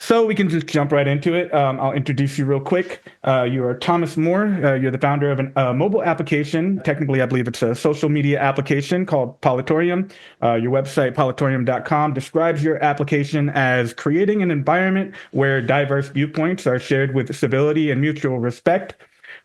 So we can just jump right into it. I'll introduce you real quick. You are Thomas Moore. You're the founder of a mobile application. Technically, I believe it's a social media application called PoliTorium. Your website, politorium.com, describes your application as creating an environment where diverse viewpoints are shared with civility and mutual respect.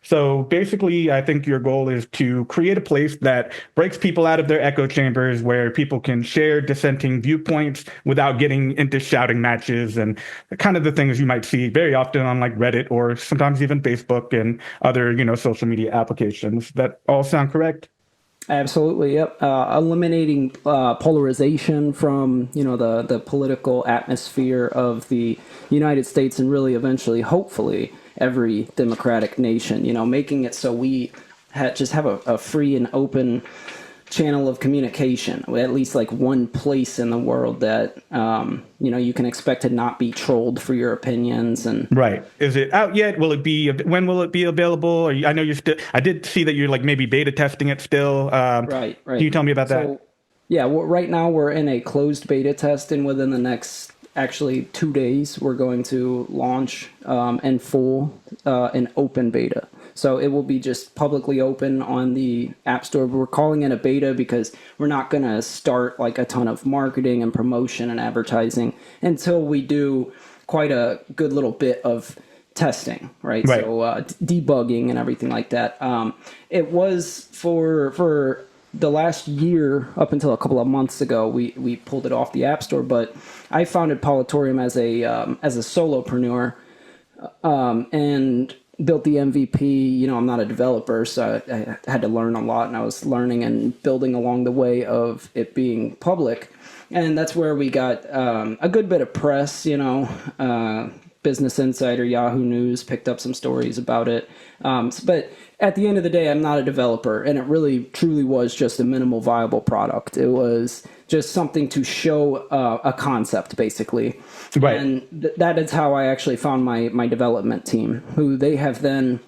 So basically, I think your goal is to create a place that breaks people out of their echo chambers where people can share dissenting viewpoints without getting into shouting matches and kind of the things you might see very often on like Reddit or sometimes even Facebook and other, social media applications. That all sound correct? Absolutely, yep. Eliminating polarization from the political atmosphere of the United States and really eventually, hopefully, every democratic nation. Making it so we just have a free and open channel of communication, at least like one place in the world that you can expect to not be trolled for your opinions. And right, is it out yet? When will it be available? I know you're still, I did see that you're like maybe beta testing it still. Right. Can you tell me about that? Yeah, well, right now we're in a closed beta test, and within the next actually 2 days we're going to launch in full an open beta. So it will be just publicly open on the App Store. We're calling it a beta because we're not going to start like a ton of marketing and promotion and advertising until we do quite a good little bit of testing, right? So debugging and everything like that. It was for the last year, up until a couple of months ago, we pulled it off the App Store. But I founded PoliTorium as a solopreneur, and built the MVP. I'm not a developer, so I had to learn a lot, and I was learning and building along the way of it being public. And that's where we got a good bit of press, Business Insider, Yahoo News picked up some stories about it. But at the end of the day, I'm not a developer, and it really truly was just a minimal viable product. It was just something to show a concept, basically. Right. And that is how I actually found my development team, who they have then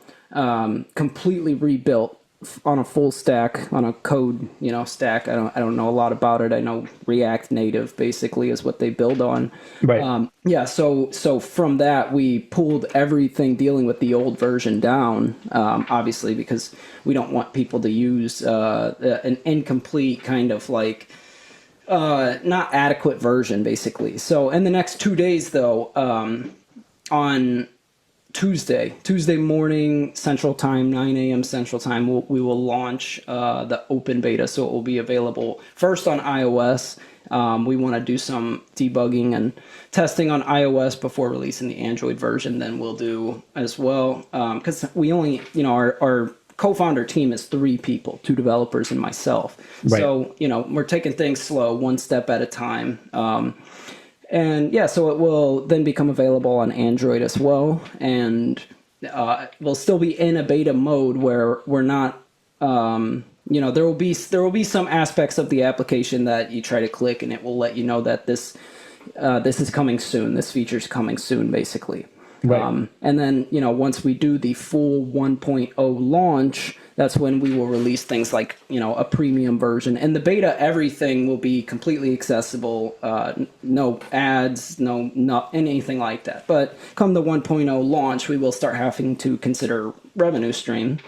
completely rebuilt on a full stack, on a code, stack. I don't know a lot about it. I know React Native basically is what they build on. Right. So from that, we pulled everything dealing with the old version down, obviously, because we don't want people to use an incomplete kind of like not adequate version, basically. So in the next 2 days, though, on Tuesday morning Central Time, 9 a.m. Central Time, we will launch the open beta. So it will be available first on iOS. We want to do some debugging and testing on iOS before releasing the Android version. Then we'll do as well, because we only, our co-founder team is 3 people, 2 developers and myself. Right. So, we're taking things slow, one step at a time. So it will then become available on Android as well. And we'll still be in a beta mode where we're not, there will be some aspects of the application that you try to click and it will let you know that this is coming soon. This feature is coming soon, basically. Right. And then, once we do the full 1.0 launch, that's when we will release things like, a premium version. And the beta, everything will be completely accessible. No ads, not anything like that. But come the 1.0 launch, we will start having to consider revenue stream,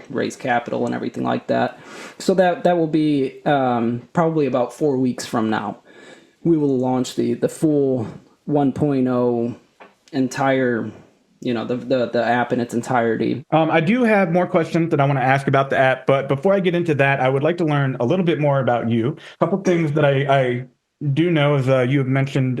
raise capital and everything like that. So that will be probably about 4 weeks from now. We will launch the full 1.0 entire, the app in its entirety. I do have more questions that I want to ask about the app, but before I get into that, I would like to learn a little bit more about you. A couple things that I do know is you have mentioned,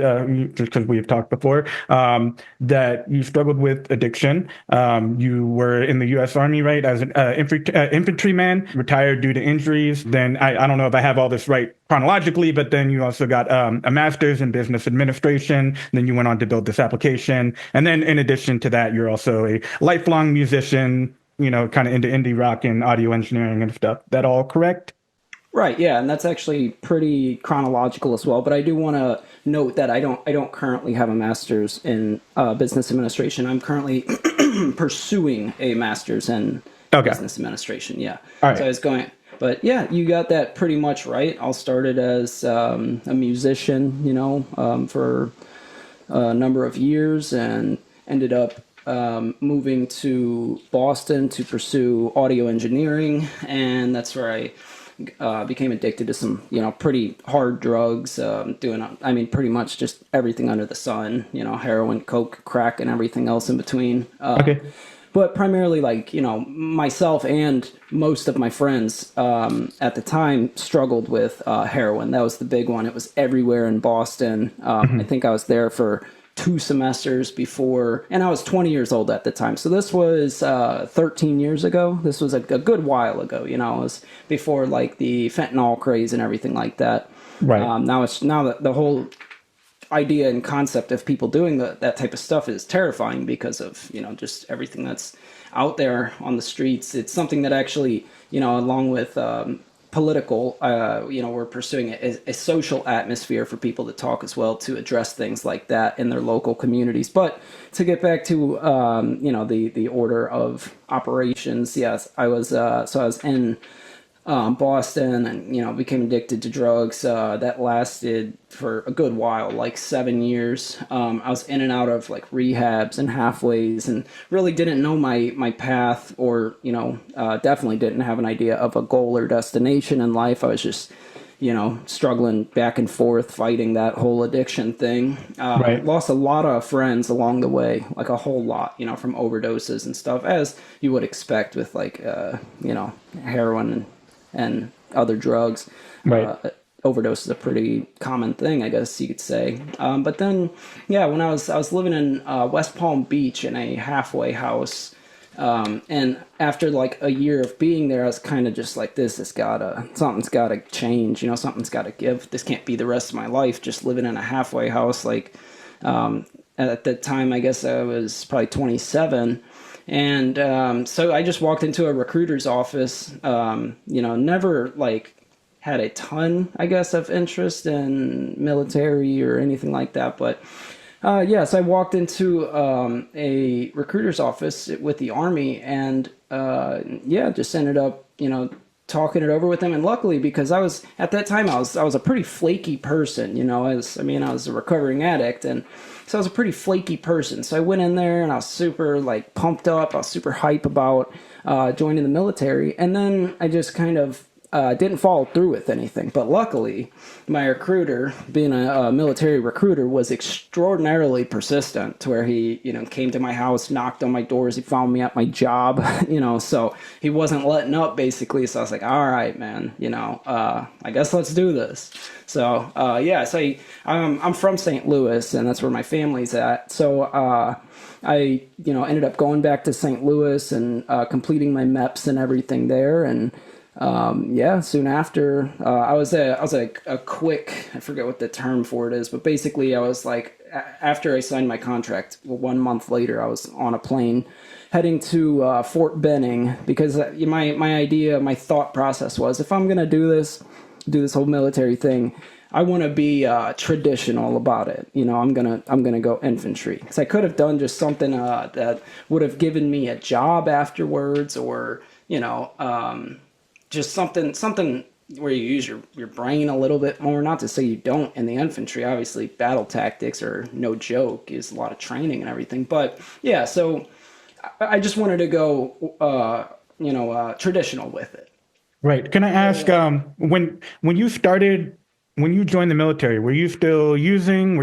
just because we have talked before, that you struggled with addiction. You were in the U.S. Army, right, as an infantryman, retired due to injuries. Then I don't know if I have all this right chronologically, but then you also got a master's in business administration. Then you went on to build this application. And then in addition to that, you're also a lifelong musician, kind of into indie rock and audio engineering and stuff. That all correct? Right, yeah, and that's actually pretty chronological as well. But I do want to note that I don't currently have a master's in business administration. I'm currently pursuing a master's in business administration. Yeah. All right. So I was going, but yeah, you got that pretty much right. I started as a musician, for a number of years and ended up moving to Boston to pursue audio engineering, and that's where I became addicted to some, pretty hard drugs, pretty much just everything under the sun, heroin, coke, crack, and everything else in between. Okay. But primarily, like, myself and most of my friends at the time struggled with heroin. That was the big one. It was everywhere in Boston. I think I was there for 2 semesters before, and I was 20 years old at the time. So this was 13 years ago. This was a good while ago. It was before like the fentanyl craze and everything like that. Right. Now that the whole idea and concept of people doing that type of stuff is terrifying because of just everything that's out there on the streets. It's something that actually along with political we're pursuing a social atmosphere for people to talk as well, to address things like that in their local communities. But to get back to the order of operations, yes, I was in Boston, and became addicted to drugs. That lasted for a good while, like 7 years. I was in and out of like rehabs and halfways, and really didn't know my path, or definitely didn't have an idea of a goal or destination in life. I was just struggling back and forth, fighting that whole addiction thing. Right. Lost a lot of friends along the way, like a whole lot, from overdoses and stuff, as you would expect with like heroin and other drugs. Right. Overdose is a pretty common thing, I guess you could say. But then, when I was living in West Palm Beach in a halfway house, and after like a year of being there, I was kind of just like, something's gotta change. Something's gotta give. This can't be the rest of my life, just living in a halfway house. Like, at the time, I guess I was probably 27. And so I just walked into a recruiter's office, never like had a ton, I guess, of interest in military or anything like that. But so I walked into a recruiter's office with the Army, and just ended up, talking it over with them. And luckily, because at that time I was a pretty flaky person, I was a recovering addict, and so I was a pretty flaky person. So I went in there and I was super like pumped up. I was super hype about joining the military. And then I just kind of didn't follow through with anything. But luckily, my recruiter, being a military recruiter, was extraordinarily persistent, to where he, came to my house, knocked on my doors. He found me at my job, so he wasn't letting up, basically. So I was like, all right, man, I guess let's do this. So, I'm from St. Louis, and that's where my family's at. So, I, ended up going back to St. Louis and completing my MEPS and everything there. And soon after, I was a quick, I forget what the term for it is, but basically I was like, after I signed my contract, 1 month later, I was on a plane heading to Fort Benning, because my thought process was, if I'm going to do this whole military thing, I want to be traditional about it. I'm gonna go infantry, because I could have done just something that would have given me a job afterwards, or just something where you use your brain a little bit more. Not to say you don't in the infantry. Obviously, battle tactics are no joke. It's a lot of training and everything. But yeah, so I just wanted to go traditional with it. Right. Can I ask, when you joined the military, were you still using?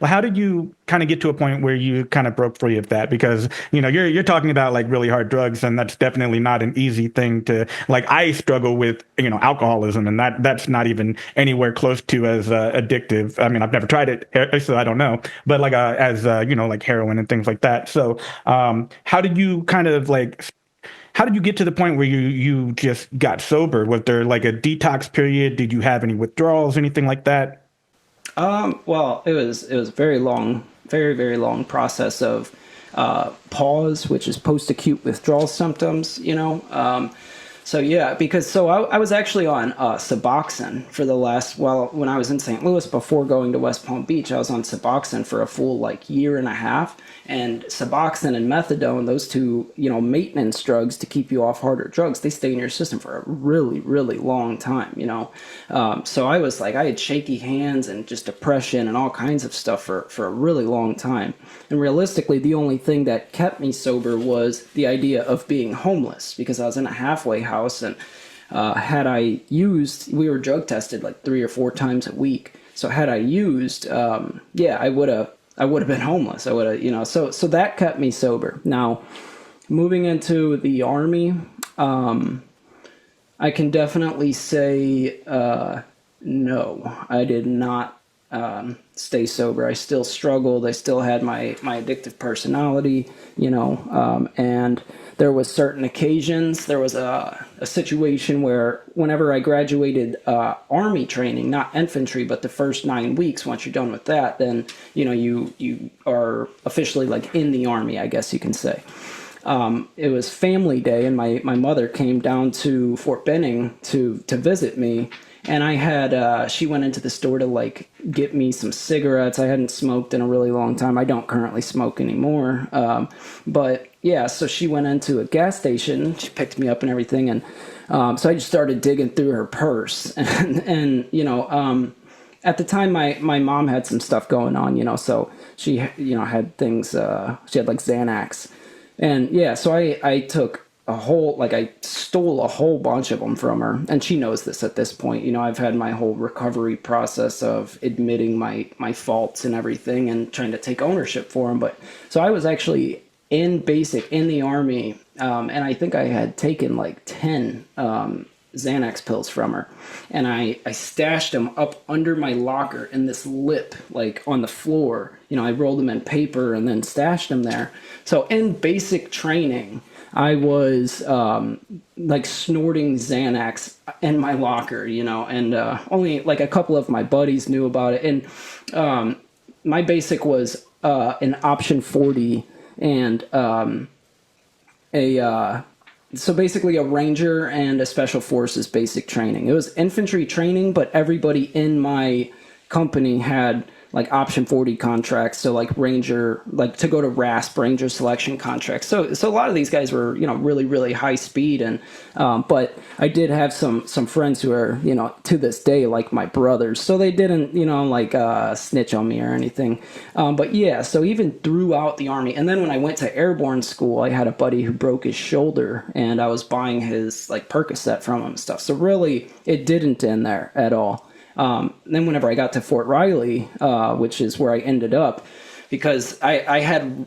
How did you kind of get to a point where you kind of broke free of that? Because, you're talking about like really hard drugs, and that's definitely not an easy thing to, like, I struggle with, alcoholism, and that's not even anywhere close to as addictive. I mean, I've never tried it, so I don't know, but like, like heroin and things like that. So, how did you how did you get to the point where you just got sober? Was there like a detox period? Did you have any withdrawals, anything like that? Well, it was a very long, very, very long process of PAWS, which is post-acute withdrawal symptoms. So yeah, because I was actually on Suboxone for the last, well, when I was in St. Louis before going to West Palm Beach, I was on Suboxone for a full like year and a half. And Suboxone and methadone, those two, maintenance drugs to keep you off harder drugs, they stay in your system for a really, really long time. So I was like, I had shaky hands and just depression and all kinds of stuff for a really long time. And realistically, the only thing that kept me sober was the idea of being homeless, because I was in a halfway house, and had I used, we were drug tested like 3 or 4 times a week. So had I used, I would have been homeless. I would have, so that kept me sober. Now, moving into the Army, I can definitely say no, I did not stay sober. I still struggled. I still had my addictive personality, and there was certain occasions. There was a situation where whenever I graduated Army training, not infantry, but the first 9 weeks, once you're done with that, then, you are officially like in the Army, I guess you can say. It was family day, and my mother came down to Fort Benning to visit me. And I had, she went into the store to like get me some cigarettes. I hadn't smoked in a really long time. I don't currently smoke anymore. But yeah, so she went into a gas station. She picked me up and everything. And so I just started digging through her purse. And at the time, my mom had some stuff going on, so she, had things, she had like Xanax. And yeah, so I took I stole a whole bunch of them from her, and she knows this at this point. I've had my whole recovery process of admitting my faults and everything and trying to take ownership for them. But so I was actually in the Army, and I think I had taken like 10 Xanax pills from her, and I stashed them up under my locker in this lip, like on the floor. I rolled them in paper and then stashed them there. So in basic training, I was like snorting Xanax in my locker, and only like a couple of my buddies knew about it. And my basic was an option 40 and so basically a Ranger and a Special Forces basic training. It was infantry training, but everybody in my company had like option 40 contracts. So like Ranger, like to go to RASP, Ranger selection contracts. So a lot of these guys were, really, really high speed. And, but I did have some friends who are, to this day, like my brothers. So they didn't, snitch on me or anything. But yeah, so even throughout the Army, and then when I went to airborne school, I had a buddy who broke his shoulder, and I was buying his like Percocet from him and stuff. So really it didn't end there at all. Then whenever I got to Fort Riley, which is where I ended up, because I had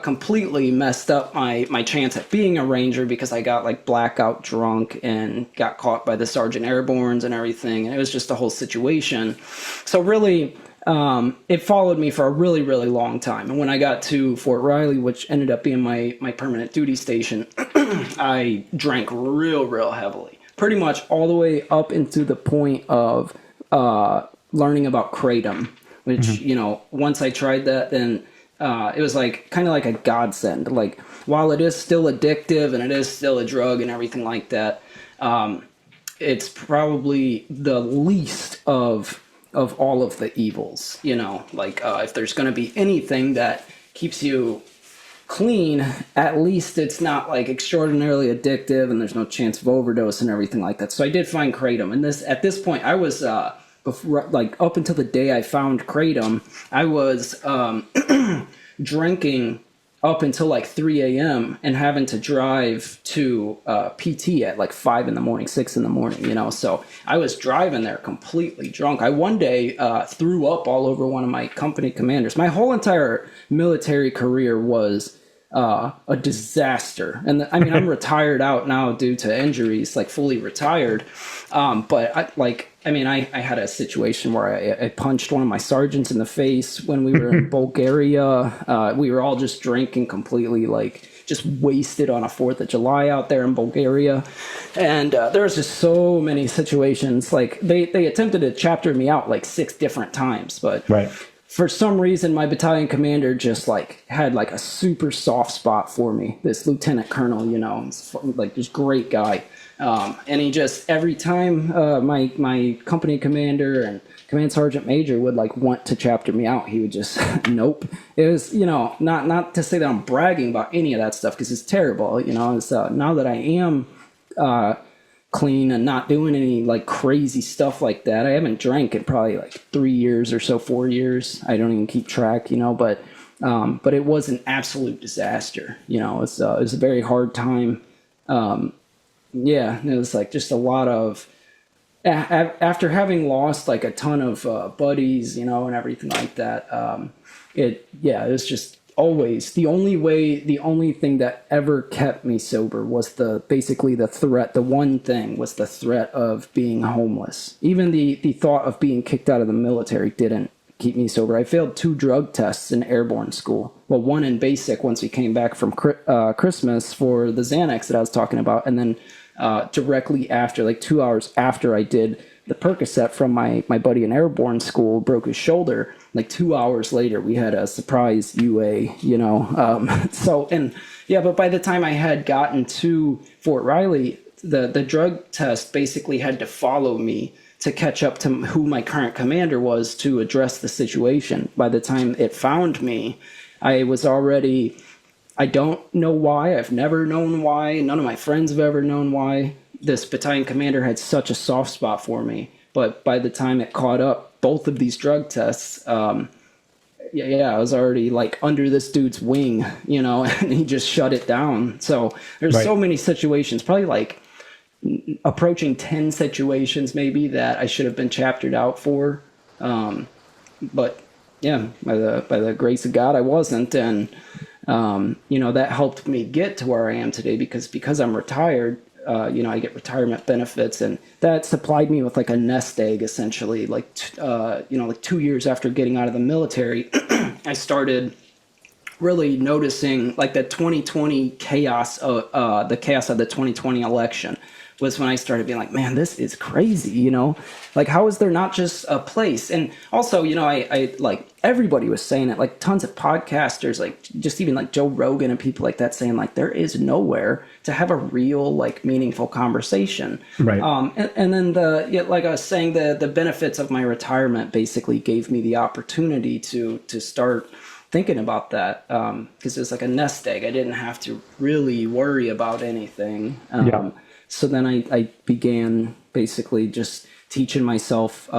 completely messed up my chance at being a Ranger, because I got like blackout drunk and got caught by the Sergeant Airbornes and everything. And it was just a whole situation. So really, it followed me for a really, really long time. And when I got to Fort Riley, which ended up being my permanent duty station, I drank real heavily. Pretty much all the way up into the point of learning about kratom, which, once I tried that, then it was like kind of like a godsend. Like, while it is still addictive and it is still a drug and everything like that, it's probably the least of all of the evils, if there's going to be anything that keeps you clean, at least it's not like extraordinarily addictive, and there's no chance of overdose and everything like that. So I did find kratom, and at this point I was before, like up until the day I found kratom, I was drinking up until like 3 a.m. and having to drive to PT at like 5 in the morning, 6 in the morning, so I was driving there completely drunk. I one day threw up all over one of my company commanders. My whole entire military career was a disaster. And I'm retired out now due to injuries, like fully retired. But I had a situation where I punched one of my sergeants in the face when we were in Bulgaria. We were all just drinking completely, like just wasted on a 4th of July out there in Bulgaria. And there was just so many situations. Like they attempted to chapter me out like 6 different times, but right. For some reason, my battalion commander just like had like a super soft spot for me. This lieutenant colonel, like this great guy. And he just, every time my company commander and command sergeant major would like want to chapter me out, he would just nope. It was, not to say that I'm bragging about any of that stuff, because it's terrible. It's now that I am clean and not doing any like crazy stuff like that. I haven't drank in probably like 3 years or so, 4 years. I don't even keep track, but it was an absolute disaster. It was a very hard time. Yeah, it was like just a lot of, after having lost like a ton of buddies, and everything like that. It was just always the only thing that ever kept me sober was basically the threat. The one thing was the threat of being homeless. Even the thought of being kicked out of the military didn't keep me sober. I failed 2 drug tests in airborne school. Well, one in basic once we came back from Christmas for the Xanax that I was talking about, and then directly after, like 2 hours after I did the Percocet from my buddy in airborne school, broke his shoulder. Like 2 hours later, we had a surprise UA, but by the time I had gotten to Fort Riley, the drug test basically had to follow me to catch up to who my current commander was to address the situation. By the time it found me, I was already, I don't know why, I've never known why, none of my friends have ever known why this battalion commander had such a soft spot for me. But by the time it caught up, both of these drug tests, I was already like under this dude's wing, and he just shut it down. So there's so many situations, probably like approaching 10 situations maybe that I should have been chaptered out for. But yeah, by the grace of God, I wasn't. And, that helped me get to where I am today because I'm retired. I get retirement benefits, and that supplied me with like a nest egg, essentially. Like 2 years after getting out of the military, I started really noticing like the 2020 chaos, the chaos of the 2020 election was when I started being like, man, this is crazy, like how is there not just a place? And also, I like everybody was saying it, like tons of podcasters, like just even like Joe Rogan and people like that saying like there is nowhere to have a real like meaningful conversation. Right. And then like I was saying, the benefits of my retirement basically gave me the opportunity to start thinking about that, because it was like a nest egg. I didn't have to really worry about anything. So then I began basically just teaching myself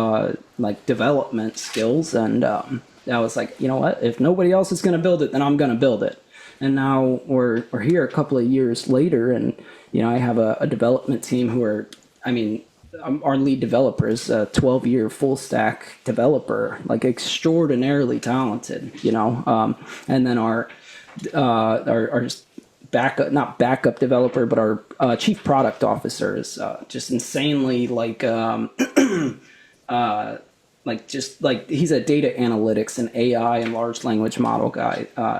like development skills, and I was like, you know what? If nobody else is going to build it, then I'm going to build it. And now we're here a couple of years later, and I have a development team who are, our lead developer is a 12-year full stack developer, like extraordinarily talented, and then our not backup developer, but our chief product officer is just insanely like he's a data analytics and AI and large language model guy. I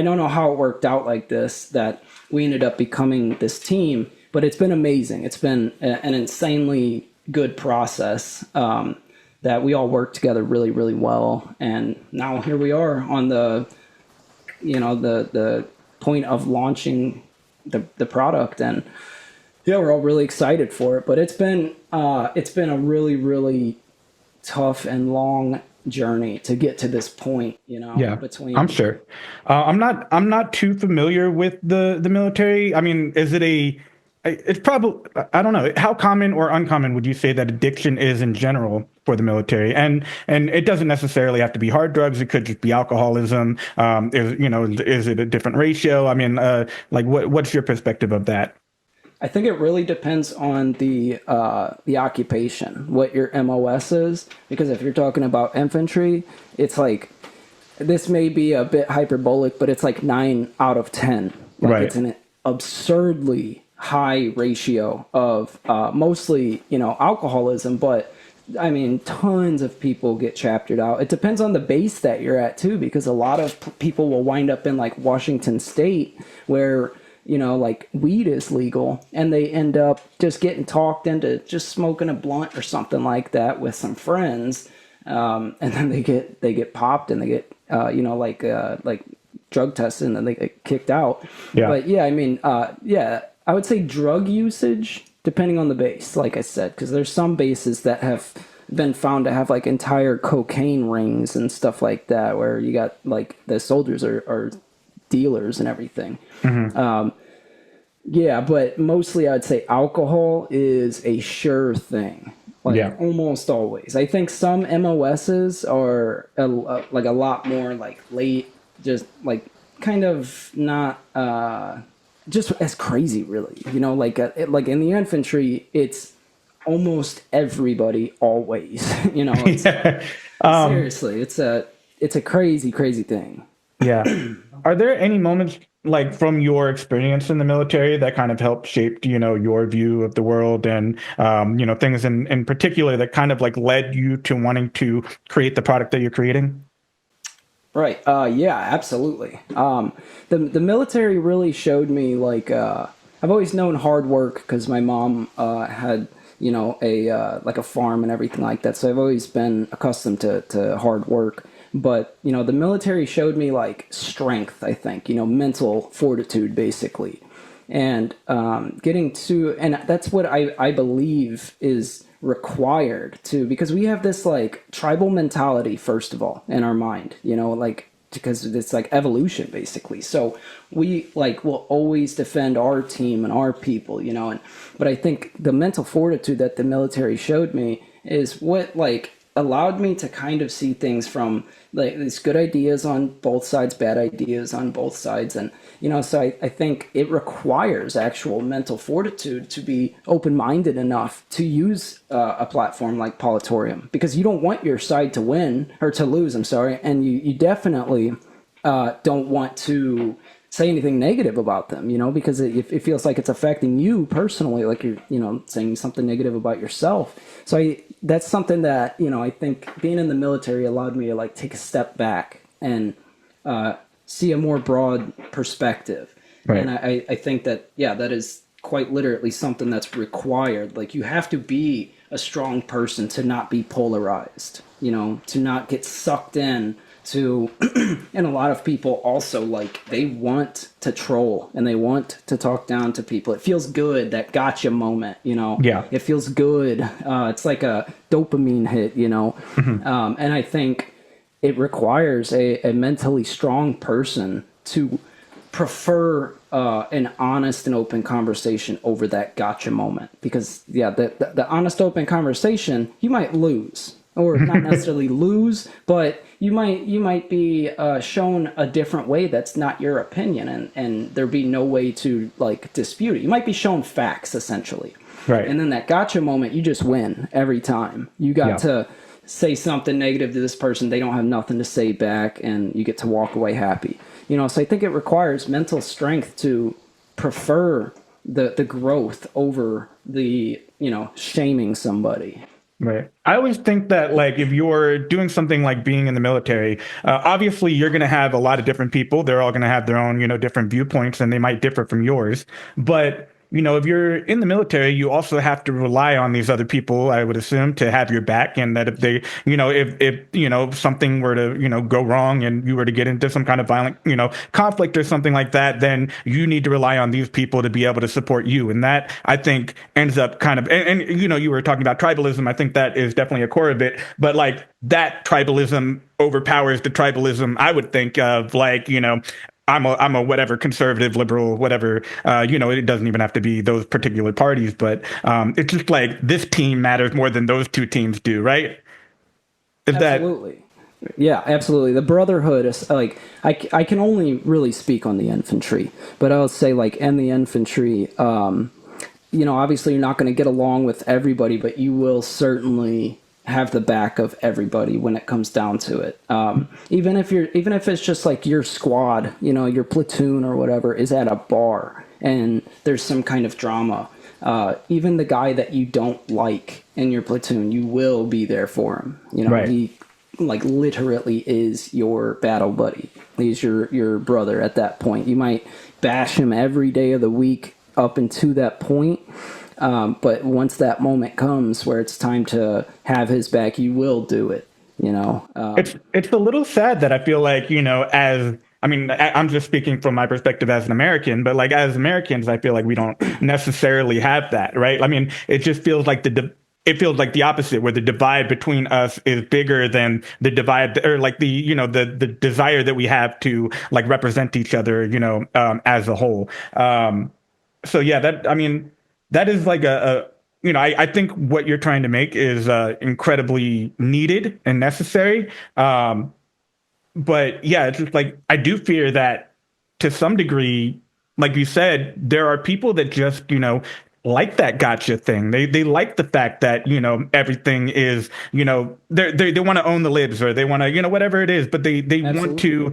don't know how it worked out like this, that we ended up becoming this team, but it's been amazing. It's been an insanely good process that we all work together really, really well. And now here we are on the point of launching the product, and we're all really excited for it. But it's been a really, really tough and long journey to get to this point. Between I'm sure. I'm not too familiar with the military. I mean, it's probably, I don't know, how common or uncommon would you say that addiction is in general for the military? And it doesn't necessarily have to be hard drugs. It could just be alcoholism. Is it a different ratio? I mean, what's your perspective of that? I think it really depends on the occupation, what your MOS is. Because if you're talking about infantry, it's like, this may be a bit hyperbolic, but it's like 9 out of 10. Like It's an absurdly high ratio of mostly, alcoholism, but tons of people get chaptered out. It depends on the base that you're at too, because a lot of people will wind up in like Washington State where, like weed is legal, and they end up just getting talked into just smoking a blunt or something like that with some friends. And then they get popped, and they get, like drug tested, and then they get kicked out. Yeah. But I would say drug usage depending on the base, like I said, because there's some bases that have been found to have like entire cocaine rings and stuff like that, where you got like the soldiers are dealers and everything. Yeah, but mostly I'd say alcohol is a sure thing. Like Yeah. almost always. I think some MOSs are like a lot more like late, just like kind of not just as crazy really. You know, like like in the infantry, it's almost everybody always. You know, it's Yeah. seriously, it's a crazy crazy thing. Yeah. Are there any moments like from your experience in the military that kind of helped shape, your view of the world and, things in particular that kind of like led you to wanting to create the product that you're creating? Right. Yeah, absolutely. The military really showed me like I've always known hard work because my mom had a like a farm and everything like that. So I've always been accustomed to hard work. But the military showed me like strength. I think mental fortitude basically, and getting to and that's what I believe is required to because we have this like tribal mentality first of all in our mind like because it's like evolution basically so we like will always defend our team and our people and but I think the mental fortitude that the military showed me is what like allowed me to kind of see things from like these good ideas on both sides, bad ideas on both sides. And, so I think it requires actual mental fortitude to be open minded enough to use a platform like PoliTorium because you don't want your side to win or to lose, I'm sorry. And you definitely don't want to say anything negative about them, because it feels like it's affecting you personally, like you're, saying something negative about yourself. So that's something that, I think being in the military allowed me to like take a step back and see a more broad perspective. Right. And I think that, yeah, that is quite literally something that's required. Like you have to be a strong person to not be polarized, to not get sucked in to and a lot of people also like they want to troll and they want to talk down to people. It feels good, that gotcha moment, Yeah. it feels good. It's like a dopamine hit, Mhm. and I think it requires a mentally strong person to prefer an honest and open conversation over that gotcha moment because yeah the honest open conversation you might lose or not necessarily lose but you might be shown a different way that's not your opinion and there be no way to like dispute it. You might be shown facts essentially, Right. and then that gotcha moment you just win every time. You got Yeah. to say something negative to this person, they don't have nothing to say back, and you get to walk away happy. So I think it requires mental strength to prefer the growth over the shaming somebody. Right. I always think that, like, if you're doing something like being in the military, obviously you're going to have a lot of different people. They're all going to have their own, different viewpoints and they might differ from yours. But, if you're in the military, you also have to rely on these other people, I would assume, to have your back. And that if they, if something were to, go wrong and you were to get into some kind of violent, conflict or something like that, then you need to rely on these people to be able to support you. And that, I think, ends up kind of, you were talking about tribalism. I think that is definitely a core of it. But like that tribalism overpowers the tribalism, I would think of like, I'm a whatever conservative, liberal, whatever. It doesn't even have to be those particular parties, but it's just like this team matters more than those two teams do, right? Is that Absolutely. Yeah, absolutely. The brotherhood is like I can only really speak on the infantry, but I'll say like in the infantry, obviously you're not going to get along with everybody, but you will certainly have the back of everybody when it comes down to it. Even if it's just like your squad, your platoon or whatever is at a bar and there's some kind of drama. Even the guy that you don't like in your platoon, you will be there for him. right? He like literally is your battle buddy. He's your brother at that point. You might bash him every day of the week up until that point. But once that moment comes where it's time to have his back, you will do it. It's a little sad that I feel like, as I mean, I'm just speaking from my perspective as an American, but like as Americans, I feel like we don't necessarily have that, right? I mean, it just feels like it feels like the opposite, where the divide between us is bigger than the divide, or like the, the desire that we have to like represent each other, as a whole. So yeah, I mean, that is like I think what you're trying to make is incredibly needed and necessary. But yeah, it's just like I do fear that to some degree, like you said, there are people that just, like that gotcha thing. They like the fact that, everything is, they want to own the libs, or they want to, whatever it is, but they want to,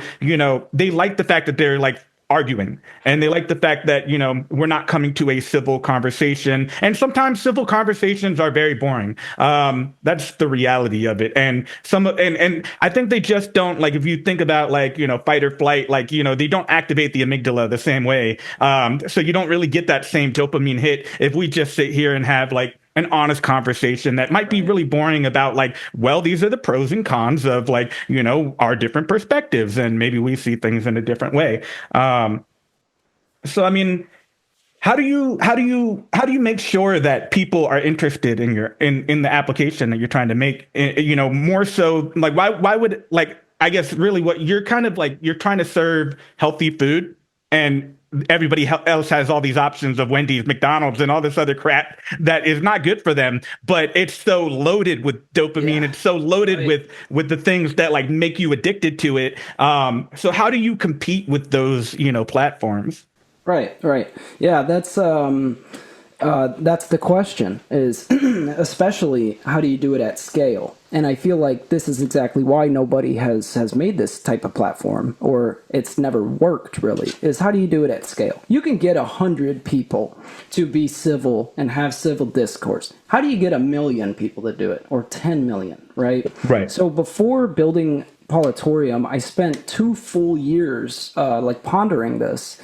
they like the fact that they're like arguing, and they like the fact that, we're not coming to a civil conversation, and sometimes civil conversations are very boring. That's the reality of it. And and I think they just don't, like, if you think about like, fight or flight, like, they don't activate the amygdala the same way. So you don't really get that same dopamine hit if we just sit here and have like an honest conversation that might be really boring about like, well, these are the pros and cons of like, our different perspectives, and maybe we see things in a different way. So I mean, how do you make sure that people are interested in in the application that you're trying to make? More so, like, why would, like, I guess really what you're kind of like, you're trying to serve healthy food, and everybody else has all these options of Wendy's, McDonald's, and all this other crap that is not good for them, but it's so loaded with dopamine. Yeah. It's so loaded right. with the things that like make you addicted to it. So how do you compete with those, platforms? Right. Yeah, that's the question, is especially how do you do it at scale? And I feel like this is exactly why nobody has made this type of platform, or it's never worked really, is how do you do it at scale? You can get 100 people to be civil and have civil discourse. How do you get 1 million people to do it, or 10 million, right? Right. So before building PoliTorium, I spent 2 full years like pondering this.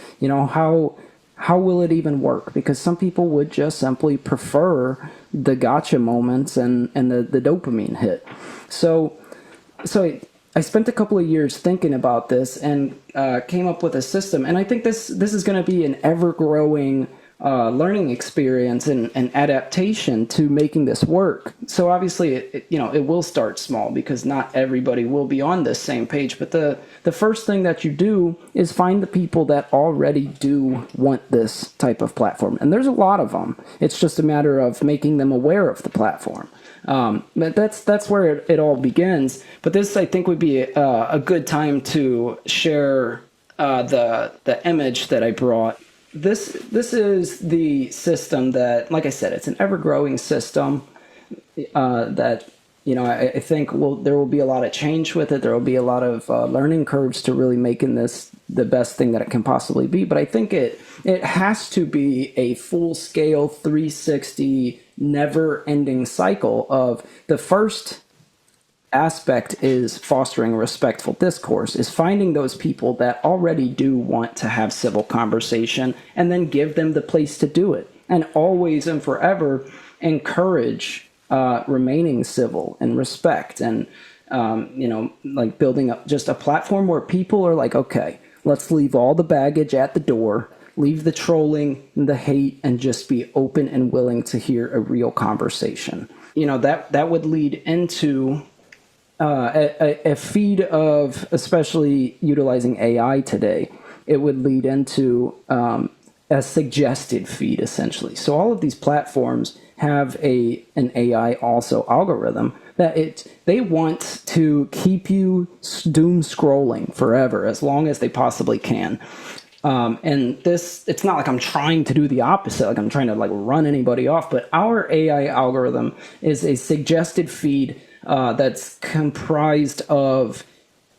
How will it even work? Because some people would just simply prefer the gotcha moments and the dopamine hit. So I spent a couple of years thinking about this and came up with a system. And I think this is going to be an ever-growing learning experience and adaptation to making this work. So obviously, it will start small, because not everybody will be on this same page. But the first thing that you do is find the people that already do want this type of platform. And there's a lot of them. It's just a matter of making them aware of the platform. But that's where it all begins. But this, I think, would be a good time to share the image that I brought. This is the system that, like I said, it's an ever-growing system that, I think there will be a lot of change with it. There will be a lot of learning curves to really making this the best thing that it can possibly be. But I think it has to be a full-scale 360, never-ending cycle of the first aspect is fostering respectful discourse, is finding those people that already do want to have civil conversation, and then give them the place to do it, and always and forever encourage remaining civil and respect, and like building up just a platform where people are like, okay, let's leave all the baggage at the door, leave the trolling and the hate, and just be open and willing to hear a real conversation. That would lead into a feed of, especially utilizing AI today, it would lead into a suggested feed, essentially. So all of these platforms have an AI also algorithm that they want to keep you doom scrolling forever, as long as they possibly can. And it's not like I'm trying to do the opposite, like I'm trying to like run anybody off, but our AI algorithm is a suggested feed that's comprised of,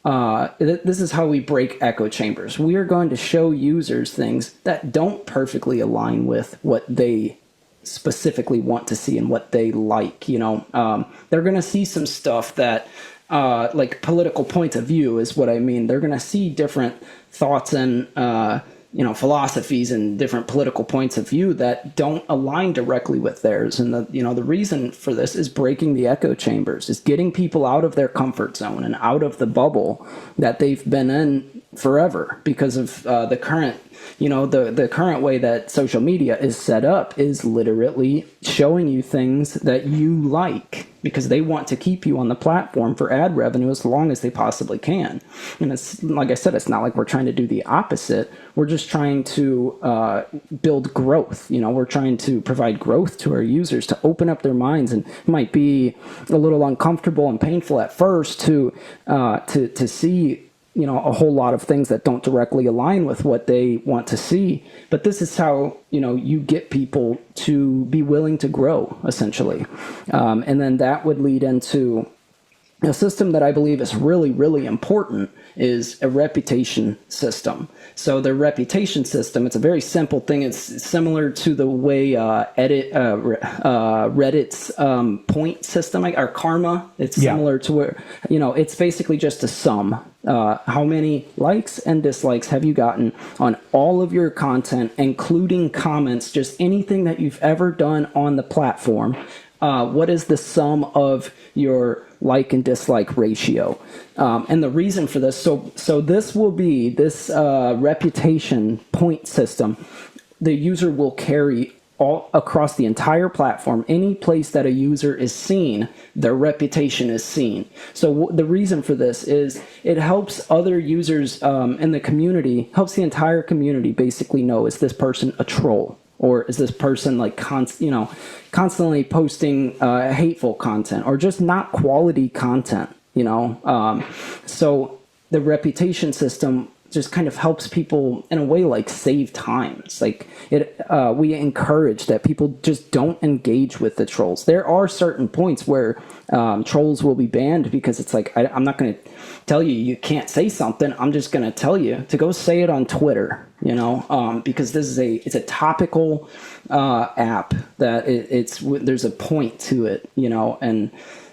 this is how we break echo chambers. We are going to show users things that don't perfectly align with what they specifically want to see and what they like. They're going to see some stuff that, like political point of view is what I mean. They're going to see different thoughts and, philosophies and different political points of view that don't align directly with theirs. And the reason for this is breaking the echo chambers, is getting people out of their comfort zone and out of the bubble that they've been in forever because of the current the current way that social media is set up is literally showing you things that you like because they want to keep you on the platform for ad revenue as long as they possibly can. And it's like I said, it's not like we're trying to do the opposite. We're just trying to build growth. We're trying to provide growth to our users to open up their minds, and it might be a little uncomfortable and painful at first to see a whole lot of things that don't directly align with what they want to see. But this is how, you get people to be willing to grow, essentially. And then that would lead into a system that I believe is really, really important is a reputation system. So the reputation system, it's a very simple thing. It's similar to the way Reddit's point system, or karma. It's similar to where, it's basically just a sum. How many likes and dislikes have you gotten on all of your content, including comments, just anything that you've ever done on the platform? What is the sum of your like and dislike ratio? And the reason for this, so this will be this reputation point system. The user will carry all across the entire platform. Any place that a user is seen, their reputation is seen. So the reason for this is it helps other users in the community, helps the entire community basically know, is this person a troll? Or is this person constantly posting hateful content or just not quality content? So the reputation system just kind of helps people in a way like save time. It's like we encourage that people just don't engage with the trolls. There are certain points where trolls will be banned because it's like I'm not going to tell you can't say something. I'm just going to tell you to go say it on Twitter. Because this is it's a topical app that there's a point to it. And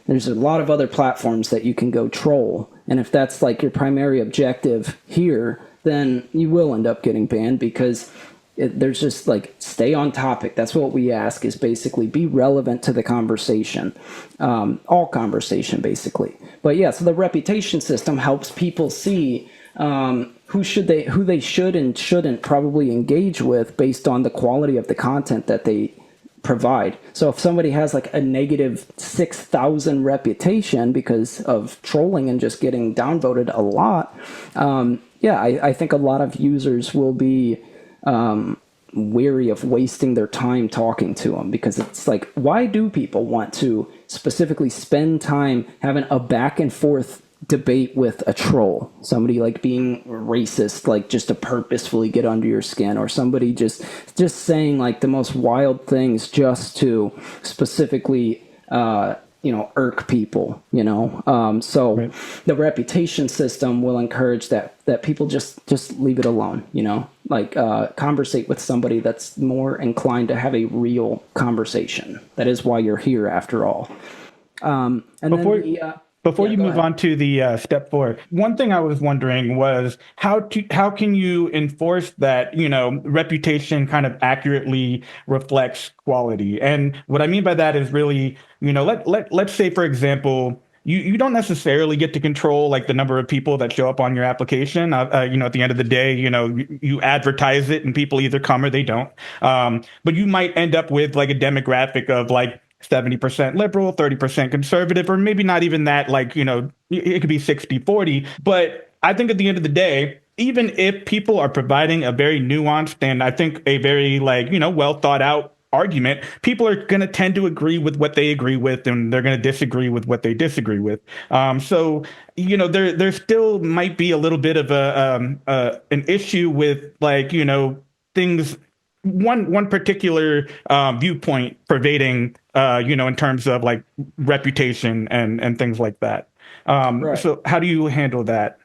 there's a lot of other platforms that you can go troll. And if that's like your primary objective here, then you will end up getting banned because there's just like stay on topic. That's what we ask, is basically be relevant to the conversation, all conversation basically. But yeah, so the reputation system helps people see who they should and shouldn't probably engage with based on the quality of the content that they provide. So if somebody has like a negative 6,000 reputation because of trolling and just getting downvoted a lot, I think a lot of users will be weary of wasting their time talking to them, because it's like, why do people want to specifically spend time having a back and forth debate with a troll? Somebody like being racist, like just to purposefully get under your skin, or somebody just saying like the most wild things just to specifically irk people, so right. The reputation system will encourage that people just leave it alone, conversate with somebody that's more inclined to have a real conversation. That is why you're here after all. Before you move on to the step 4, one thing I was wondering was how can you enforce that, reputation kind of accurately reflects quality? And what I mean by that is really, let's say, for example, you don't necessarily get to control like the number of people that show up on your application. At the end of the day, you advertise it and people either come or they don't. But you might end up with like a demographic of like 70% liberal, 30% conservative, or maybe not even that, it could be 60-40. But I think at the end of the day, even if people are providing a very nuanced and I think a very well thought out argument, people are going to tend to agree with what they agree with, and they're going to disagree with what they disagree with. So there still might be a little bit of an issue with things. One particular viewpoint pervading, in terms of like reputation and things like that. Right. So how do you handle that?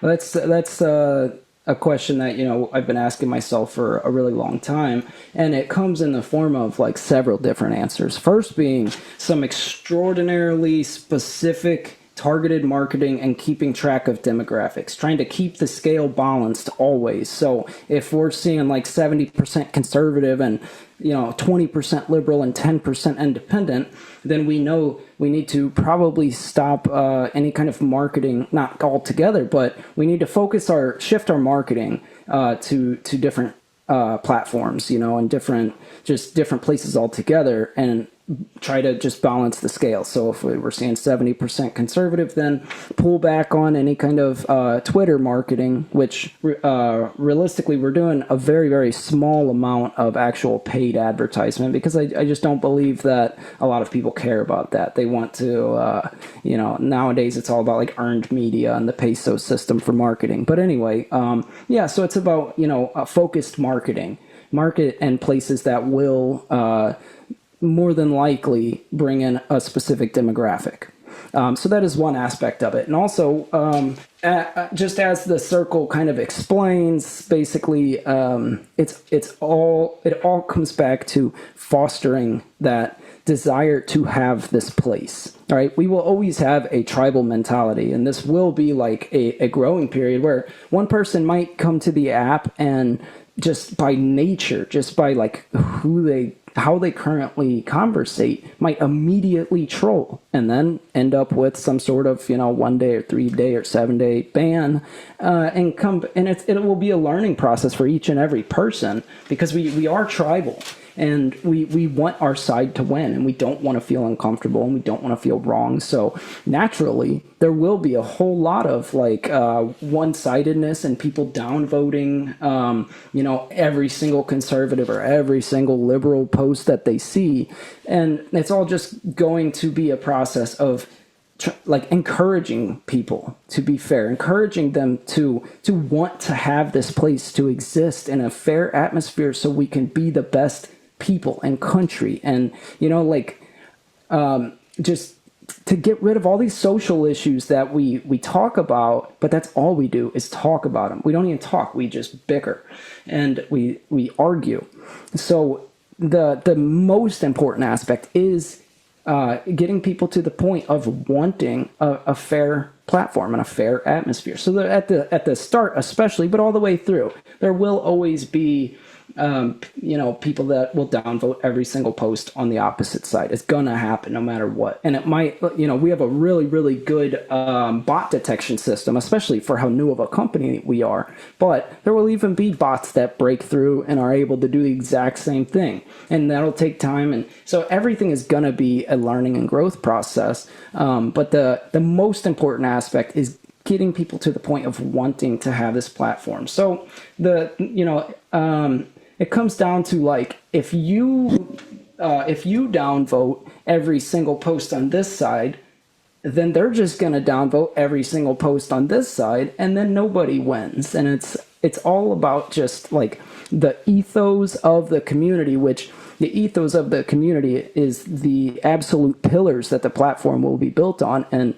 That's a question that, I've been asking myself for a really long time, and it comes in the form of several different answers. First being some extraordinarily specific targeted marketing and keeping track of demographics, trying to keep the scale balanced always. So if we're seeing like 70% conservative and 20% liberal and 10% independent, then we know we need to probably stop any kind of marketing, not altogether, but we need to shift our marketing to different platforms, and different places altogether, and try to just balance the scale. So if we're seeing 70% conservative, then pull back on any kind of Twitter marketing, which realistically we're doing a very, very small amount of actual paid advertisement, because I just don't believe that a lot of people care about that. They want to, nowadays it's all about like earned media and the peso system for marketing. But anyway, so it's about, focused market and places that will more than likely bring in a specific demographic. So that is one aspect of it. And also, just as the circle kind of explains, basically, it all comes back to fostering that desire to have this place. All right, we will always have a tribal mentality, and this will be like a growing period where one person might come to the app and just by nature, just by like how they currently conversate, might immediately troll and then end up with some sort of 1 day or 3 day or 7 day ban, and it will be a learning process for each and every person, because we are tribal. And we want our side to win, and we don't want to feel uncomfortable, and we don't want to feel wrong. So naturally, there will be a whole lot of like one-sidedness and people downvoting, every single conservative or every single liberal post that they see. And it's all just going to be a process of like encouraging people to be fair, encouraging them to want to have this place to exist in a fair atmosphere, so we can be the best people and country, and just to get rid of all these social issues that we talk about, but that's all we do is talk about them. We don't even talk, we just bicker and we argue. So the most important aspect is getting people to the point of wanting a fair platform and a fair atmosphere. So that at the start especially, but all the way through, there will always be people that will downvote every single post on the opposite side. It's gonna happen no matter what. And it might, we have a really, really good bot detection system, especially for how new of a company we are. But there will even be bots that break through and are able to do the exact same thing. And that'll take time. And so everything is gonna be a learning and growth process. But the most important aspect is getting people to the point of wanting to have this platform. So it comes down to like, if you downvote every single post on this side, then they're just going to downvote every single post on this side, and then nobody wins. And it's all about just like the ethos of the community, which the ethos of the community is the absolute pillars that the platform will be built on. And,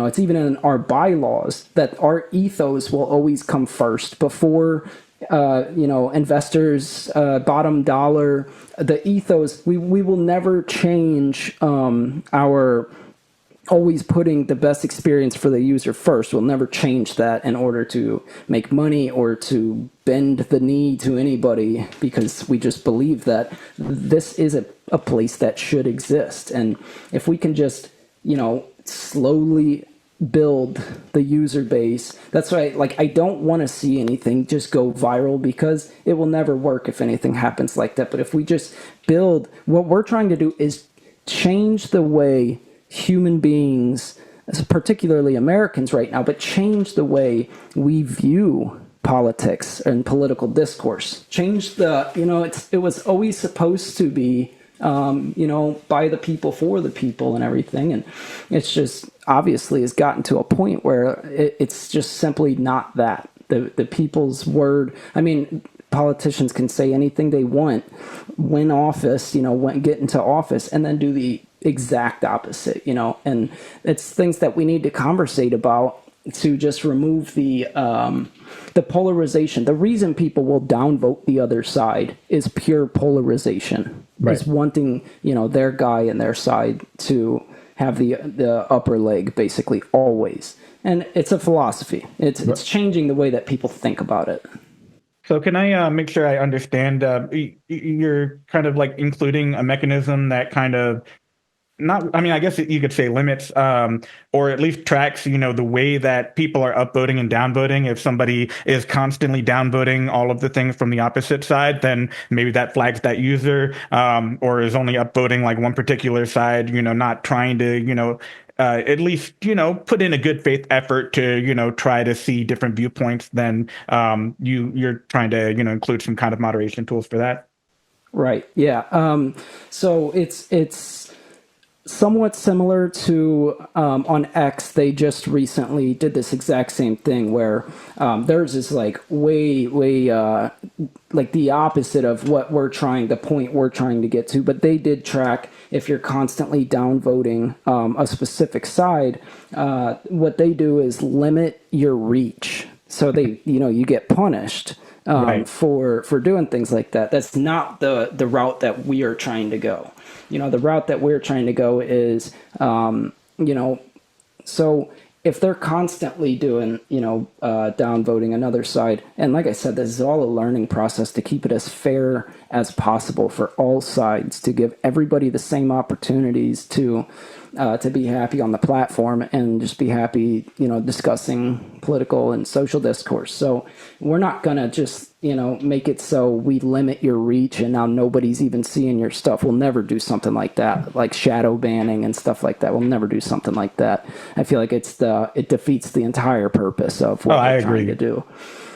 it's even in our bylaws that our ethos will always come first before investors, bottom dollar. The ethos, we will never change our always putting the best experience for the user first. We'll never change that in order to make money or to bend the knee to anybody, because we just believe that this is a place that should exist. And if we can just, slowly build the user base, that's why I don't want to see anything just go viral, because it will never work if anything happens like that. But if we just build, what we're trying to do is change the way human beings, particularly Americans right now, but change the way we view politics and political discourse. Change it was always supposed to be by the people, for the people and everything. And it's just obviously has gotten to a point where it's just simply not that. The people's word, politicians can say anything they want, win office, get into office, and then do the exact opposite, and it's things that we need to conversate about to just remove the polarization. The reason people will downvote the other side is pure polarization, right. Is wanting, their guy and their side to have the upper leg basically always. And it's a philosophy. It's changing the way that people think about it. So can I make sure I understand? You're kind of like including a mechanism that kind of not, I mean, I guess you could say limits, or at least tracks, the way that people are upvoting and downvoting. If somebody is constantly downvoting all of the things from the opposite side, then maybe that flags that user, or is only upvoting like one particular side, not trying to, at least, put in a good faith effort to, try to see different viewpoints. Then you're trying to, include some kind of moderation tools for that. Right. Yeah. So it's somewhat similar to on X. They just recently did this exact same thing where theirs is like way like the opposite of the point we're trying to get to. But they did track if you're constantly downvoting a specific side. What they do is limit your reach, so you get punished. Right. for doing things like that. That's not the route that we are trying to go. The route that we're trying to go is, so if they're constantly doing, downvoting another side, and like I said, this is all a learning process to keep it as fair as possible for all sides, to give everybody the same opportunities to be happy on the platform and just be happy, discussing political and social discourse. So we're not going to just, make it so we limit your reach and now nobody's even seeing your stuff. We'll never do something like that, like shadow banning and stuff like that. We'll never do something like that. I feel like it defeats the entire purpose of what we're trying to do.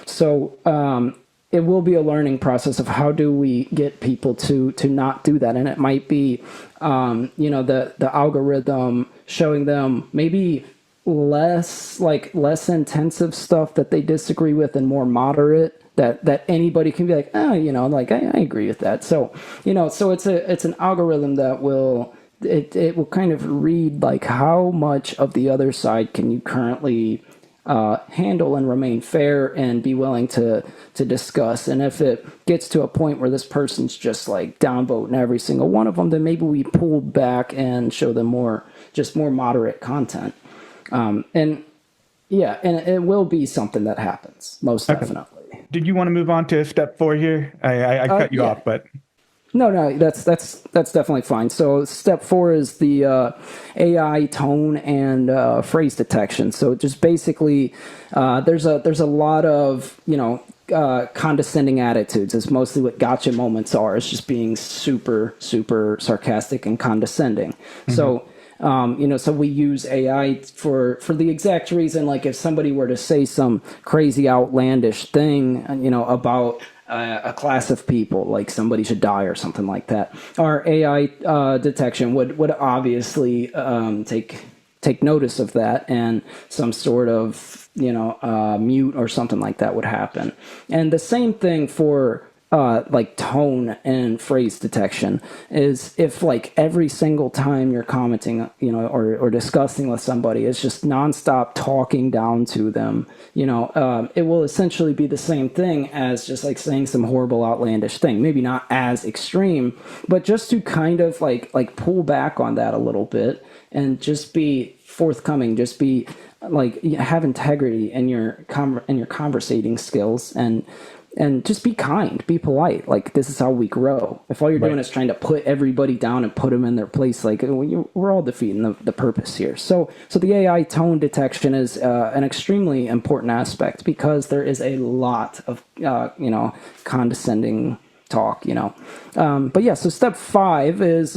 So, it will be a learning process of how do we get people to not do that. And it might be, the algorithm showing them maybe less intensive stuff that they disagree with and more moderate that anybody can be like, I agree with that. So, so it's an algorithm that will, it will kind of read like how much of the other side can you currently handle and remain fair and be willing to discuss. And if it gets to a point where this person's just like downvoting every single one of them, then maybe we pull back and show them more moderate content. And it will be something that happens, most definitely. Did you want to move on to step 4 here? I cut you off, but... No, that's definitely fine. So step 4 is the AI tone and phrase detection. So just basically, there's a lot of condescending attitudes. Is mostly what gotcha moments are. It's just being super sarcastic and condescending. Mm-hmm. So. So we use AI for the exact reason, like if somebody were to say some crazy outlandish thing, about a class of people, like somebody should die or something like that, our AI detection would obviously take notice of that, and some sort of mute or something like that would happen. And the same thing for like tone and phrase detection is if like every single time you're commenting, or discussing with somebody, it's just nonstop talking down to them, it will essentially be the same thing as just like saying some horrible outlandish thing. Maybe not as extreme, but just to kind of like pull back on that a little bit and just be forthcoming, just be like, have integrity in your conversating skills, and just be kind, be polite. Like, this is how we grow. If all you're doing is trying to put everybody down and put them in their place, like, we're all defeating the purpose here. So the AI tone detection is an extremely important aspect, because there is a lot of, condescending talk, But yeah, so step 5 is,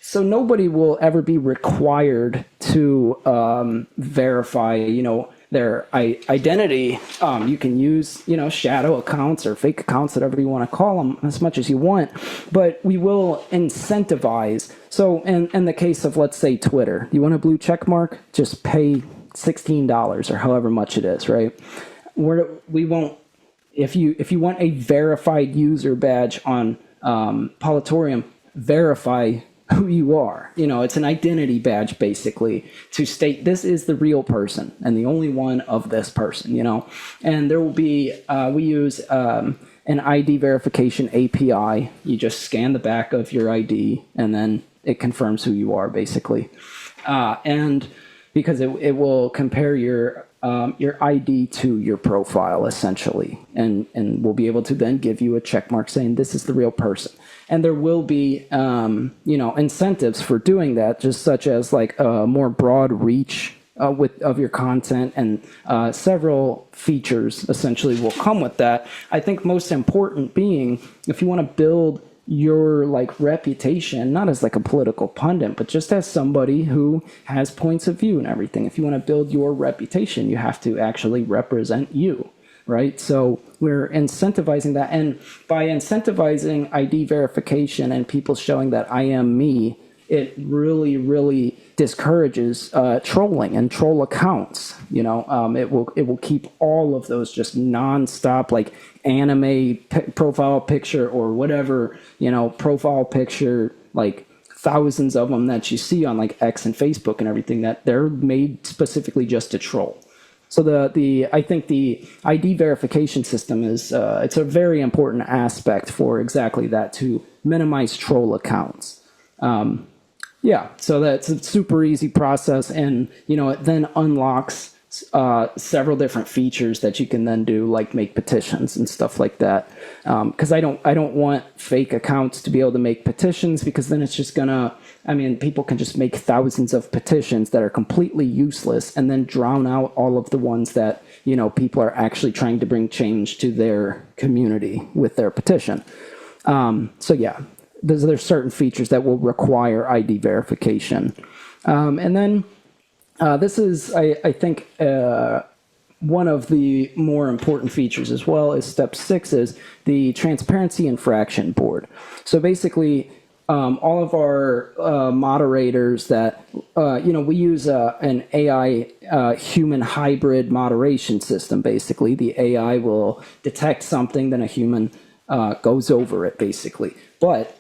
so nobody will ever be required to verify, their identity. You can use, shadow accounts or fake accounts, whatever you want to call them, as much as you want, but we will incentivize. So in the case of, let's say, Twitter, you want a blue check mark, just pay $16 or however much it is, right? We won't, if you want a verified user badge on PoliTorium, verify who you are. It's an identity badge, basically, to state this is the real person and the only one of this person, And there will be, we use an ID verification API. You just scan the back of your ID and then it confirms who you are, basically. And because it will compare your ID to your profile essentially, and will be able to then give you a check mark saying this is the real person. And there will be incentives for doing that, just such as like a more broad reach of your content, and several features essentially will come with that. I think most important being, if you want to build your like reputation, not as like a political pundit, but just as somebody who has points of view and everything. If you want to build your reputation, you have to actually represent you, right? So we're incentivizing that. And by incentivizing ID verification and people showing that I am me, it really, really discourages trolling and troll accounts. It will keep all of those just nonstop, like anime profile picture or whatever, profile picture, like thousands of them that you see on like X and Facebook and everything, that they're made specifically just to troll. So I think the ID verification system is it's a very important aspect for exactly that, to minimize troll accounts. Yeah, so that's a super easy process, and it then unlocks several different features that you can then do, like make petitions and stuff like that. Because I don't want fake accounts to be able to make petitions, because then it's just people can just make thousands of petitions that are completely useless, and then drown out all of the ones that people are actually trying to bring change to their community with their petition. So yeah. There's certain features that will require ID verification. And then this is, I think, one of the more important features as well, is step 6 is the transparency infraction board. So basically, all of our moderators that, we use an AI human hybrid moderation system. Basically, the AI will detect something, then a human goes over it, basically. But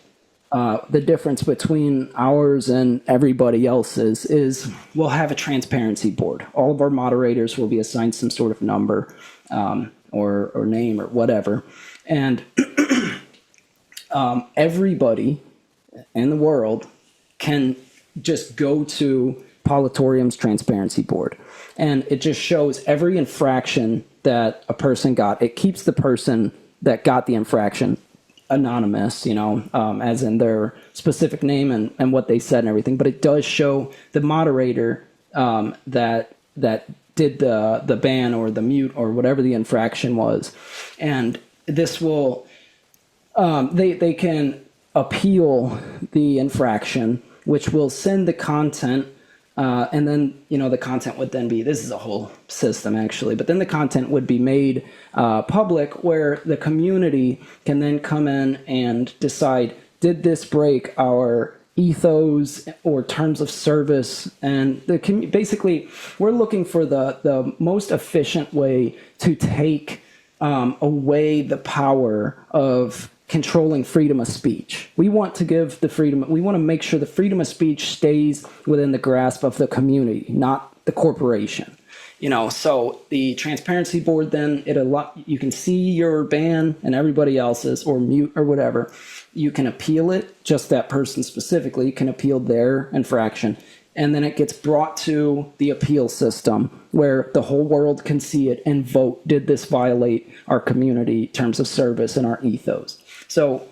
the difference between ours and everybody else's is we'll have a transparency board. All of our moderators will be assigned some sort of number or name or whatever. And everybody in the world can just go to PoliTorium's transparency board. And it just shows every infraction that a person got. It keeps the person that got the infraction anonymous, as in their specific name and what they said and everything, but it does show the moderator that did the ban or the mute or whatever the infraction was. And this will they can appeal the infraction, which will send the content, and then the content would then be, this is a whole system actually, but then the content would be made public, where the community can then come in and decide, did this break our ethos or terms of service? And basically we're looking for the most efficient way to take away the power of controlling freedom of speech. We want to give we want to make sure the freedom of speech stays within the grasp of the community, not the corporation. So the transparency board, then you can see your ban and everybody else's, or mute or whatever. You can appeal it, just that person specifically can appeal their infraction. And then it gets brought to the appeal system, where the whole world can see it and vote, did this violate our community terms of service and our ethos? So,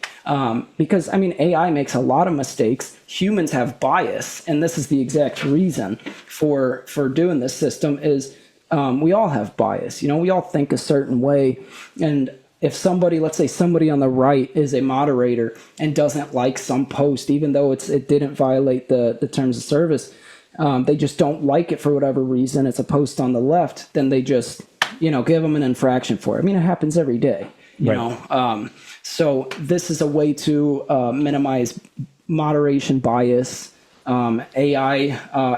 because AI makes a lot of mistakes. Humans have bias, and this is the exact reason for doing this system is we all have bias. We all think a certain way, and if somebody, let's say somebody on the right is a moderator and doesn't like some post, even though it didn't violate the terms of service, they just don't like it for whatever reason, it's a post on the left, then they just give them an infraction for it. It happens every day. So this is a way to minimize moderation bias, AI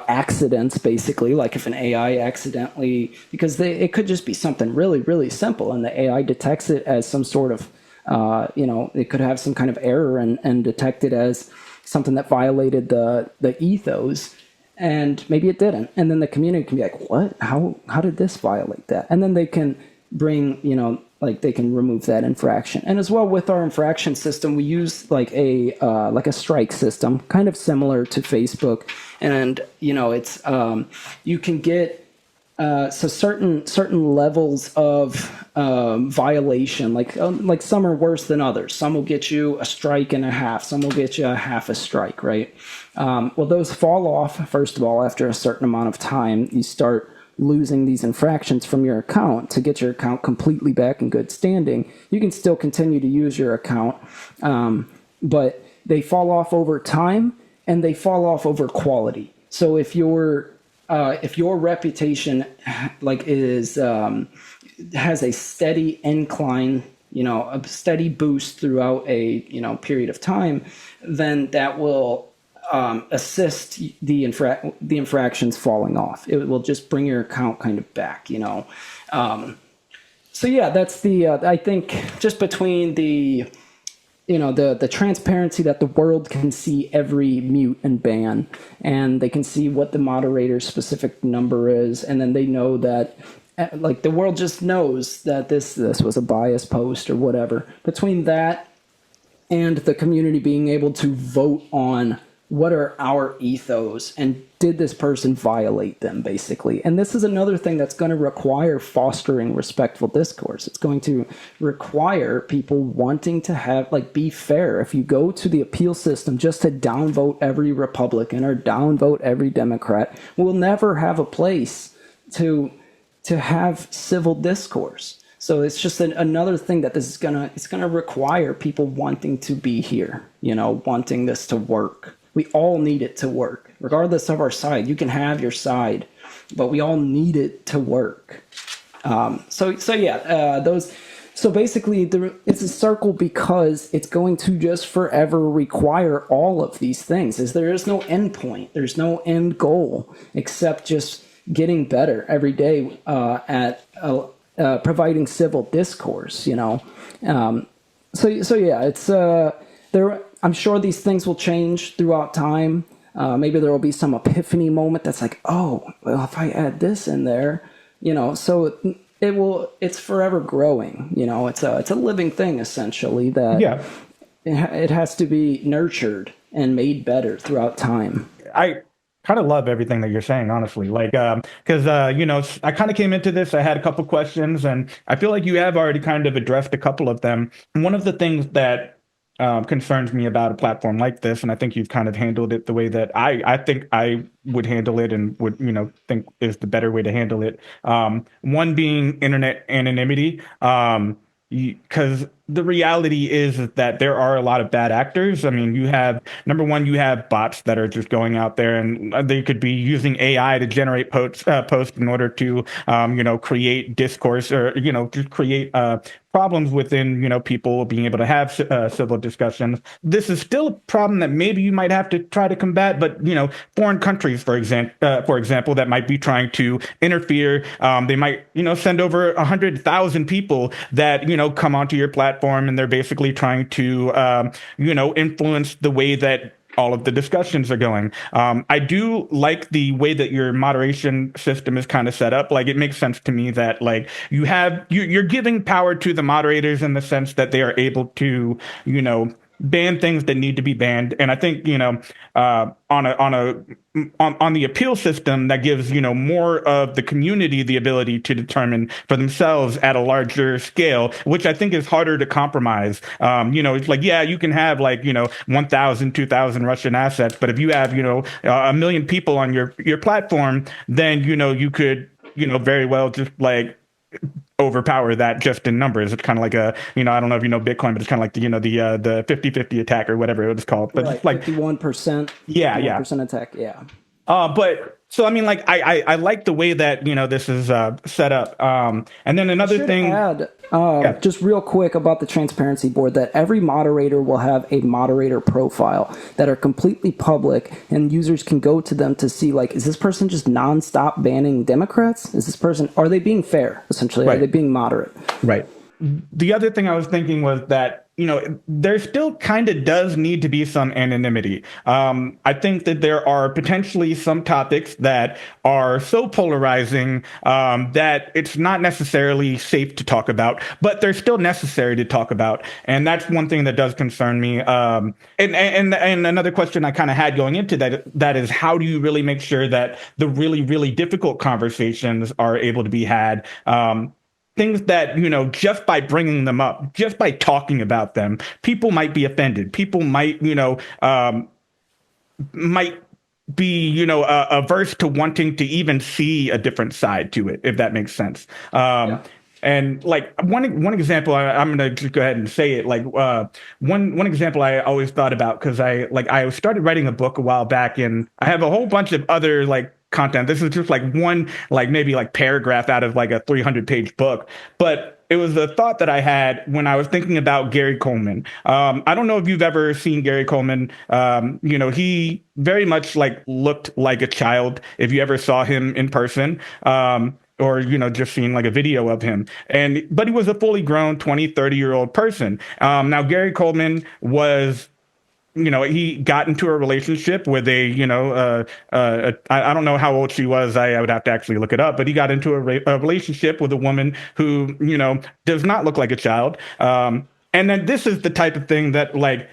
accidents, basically, like if an AI accidentally, because it could just be something really, really simple, and the AI detects it as some sort of, it could have some kind of error and detect it as something that violated the ethos, and maybe it didn't. And then the community can be like, what? How did this violate that? And then they can bring, like they can remove that infraction. And as well with our infraction system, we use like a strike system, kind of similar to Facebook. And it's you can get so certain levels of violation, like some are worse than others. Some will get you a strike and a half. Some will get you a half a strike, right? Well, those fall off, first of all, after a certain amount of time. You start losing these infractions from your account. To get your account completely back in good standing, you can still continue to use your account, but they fall off over time and they fall off over quality. So if your reputation has a steady incline, a steady boost throughout a period of time, then that will assist the infractions falling off. It will just bring your account kind of back, So yeah, that's I think just between the transparency that the world can see every mute and ban, and they can see what the moderator's specific number is, and then they know that like the world just knows that this was a biased post or whatever. Between that and the community being able to vote on what are our ethos and did this person violate them, basically. And this is another thing that's going to require fostering respectful discourse. It's going to require people wanting to be fair. If you go to the appeal system just to downvote every Republican or downvote every Democrat, we'll never have a place to have civil discourse. So it's just another thing that it's gonna require people wanting to be here, wanting this to work. We all need it to work, regardless of our side. You can have your side, but we all need it to work. So basically, it's a circle because it's going to just forever require all of these things. There is no end point. There's no end goal except just getting better every day at providing civil discourse. So yeah, it's there. I'm sure these things will change throughout time. Maybe there will be some epiphany moment that's like, oh, well, if I add this in there, so it's forever growing. It's a living thing essentially that it has to be nurtured and made better throughout time. I kind of love everything that you're saying, honestly, because I kind of came into this, I had a couple questions, and I feel like you have already kind of addressed a couple of them. One of the things that concerns me about a platform like this, and I think you've kind of handled it the way that I think I would handle it and would think is the better way to handle it. One being internet anonymity, because the reality is that there are a lot of bad actors. I mean, you have bots that are just going out there and they could be using AI to generate posts in order to create discourse or just create problems within people being able to have civil discussions. This is still a problem that maybe you might have to try to combat, but foreign countries, for example, that might be trying to interfere. They might send over 100,000 people that come onto your platform, and they're basically trying to influence the way that all of the discussions are going. I do like the way that your moderation system is kind of set up. Like, it makes sense to me that you're giving power to the moderators in the sense that they are able to ban things that need to be banned. And I think on the appeal system, that gives more of the community the ability to determine for themselves at a larger scale, which I think is harder to compromise. It's like, yeah, you can have 1,000, 2,000 Russian assets, but if you have 1 million people on your platform, then you could very well just overpower that just in numbers. It's kind of like I don't know if you know Bitcoin, but it's kind of like the 50-50 attack or whatever it was called. But right, it's like 51%. Yeah. 51% attack. Yeah. But so I mean, I like the way that this is set up. And then another thing. Add, just real quick about the transparency board, that every moderator will have a moderator profile that are completely public, and users can go to them to see is this person just nonstop banning Democrats? Are they being fair? Essentially, Right. Are they being moderate? Right. The other thing I was thinking was that there still kind of does need to be some anonymity. I think that there are potentially some topics that are so polarizing that it's not necessarily safe to talk about, but they're still necessary to talk about. And that's one thing that does concern me. And another question I kind of had going into that is, how do you really make sure that the really, really difficult conversations are able to be had? Things that, just by bringing them up, just by talking about them, people might be offended. People might, might be, averse to wanting to even see a different side to it, if that makes sense. Yeah. And like one example, I'm gonna just go ahead and say it. Like one example I always thought about, because I started writing a book a while back, and I have a whole bunch of other like content. This is just like one, like maybe like paragraph out of like a 300-page book, but it was a thought that I had when I was thinking about Gary Coleman. I don't know if you've ever seen Gary Coleman. He very much like looked like a child if you ever saw him in person. Or, just seeing like a video of him. But he was a fully grown 20, 30-year-old person. Now, Gary Coleman was, he got into a relationship with I don't know how old she was. I would have to actually look it up, but he got into a relationship with a woman who, does not look like a child. And then this is the type of thing that like,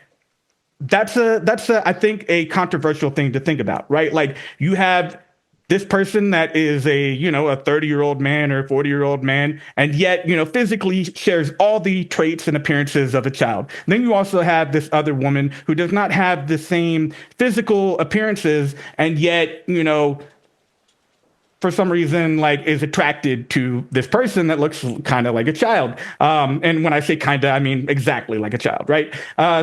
that's I think a controversial thing to think about, right? Like you have this person that is a 30-year-old man or a 40-year-old man, and yet, physically shares all the traits and appearances of a child. Then you also have this other woman who does not have the same physical appearances, and yet, for some reason, like, is attracted to this person that looks kind of like a child. And when I say kind of, I mean exactly like a child, right?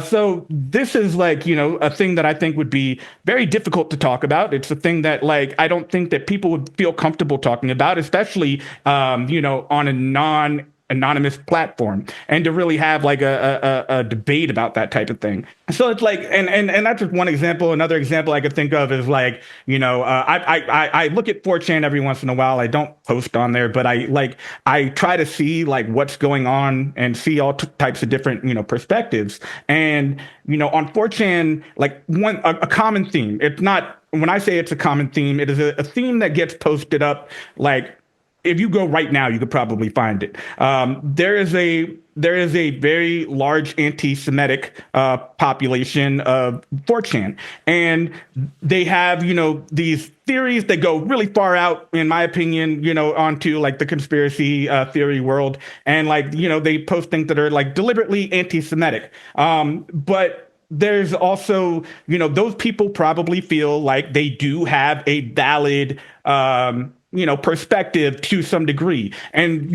So this is like, a thing that I think would be very difficult to talk about. It's a thing that, like, I don't think that people would feel comfortable talking about, especially, on a anonymous platform, and to really have like a debate about that type of thing. So it's like, and that's just one example. Another example I could think of is like, I look at 4chan every once in a while. I don't post on there, but I try to see like what's going on and see all types of different, perspectives. And, on 4chan, like a common theme, it's not, when I say it's a common theme, it is a theme that gets posted up. Like, if you go right now, you could probably find it. There is a very large anti-Semitic population of 4chan, and they have these theories that go really far out, in my opinion, onto like the conspiracy theory world, and like they post things that are like deliberately anti-Semitic. But there's also, those people probably feel like they do have a valid perspective to some degree. And,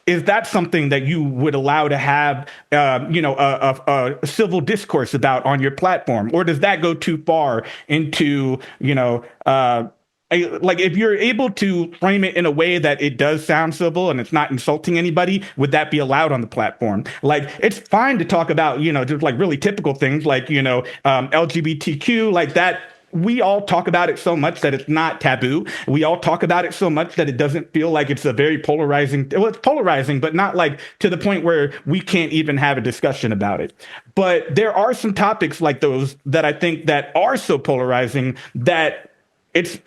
is that something that you would allow to have, a civil discourse about on your platform? Or does that go too far into, like, if you're able to frame it in a way that it does sound civil and it's not insulting anybody, would that be allowed on the platform? Like, it's fine to talk about, just like really typical things like, LGBTQ, like that. We all talk about it so much that it's not taboo. We all talk about it so much that it doesn't feel like it's a very polarizing. Well, it's polarizing, but not like to the point where we can't even have a discussion about it. But there are some topics like those that I think that are so polarizing that it's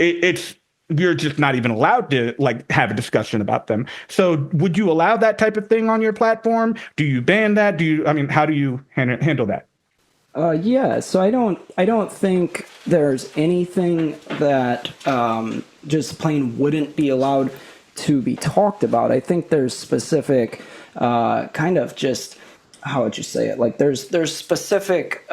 you're just not even allowed to like have a discussion about them. So would you allow that type of thing on your platform? Do you ban that? How do you handle that? Yeah, so I don't think there's anything that just plain wouldn't be allowed to be talked about. I think there's specific kind of just, how would you say it? Like there's specific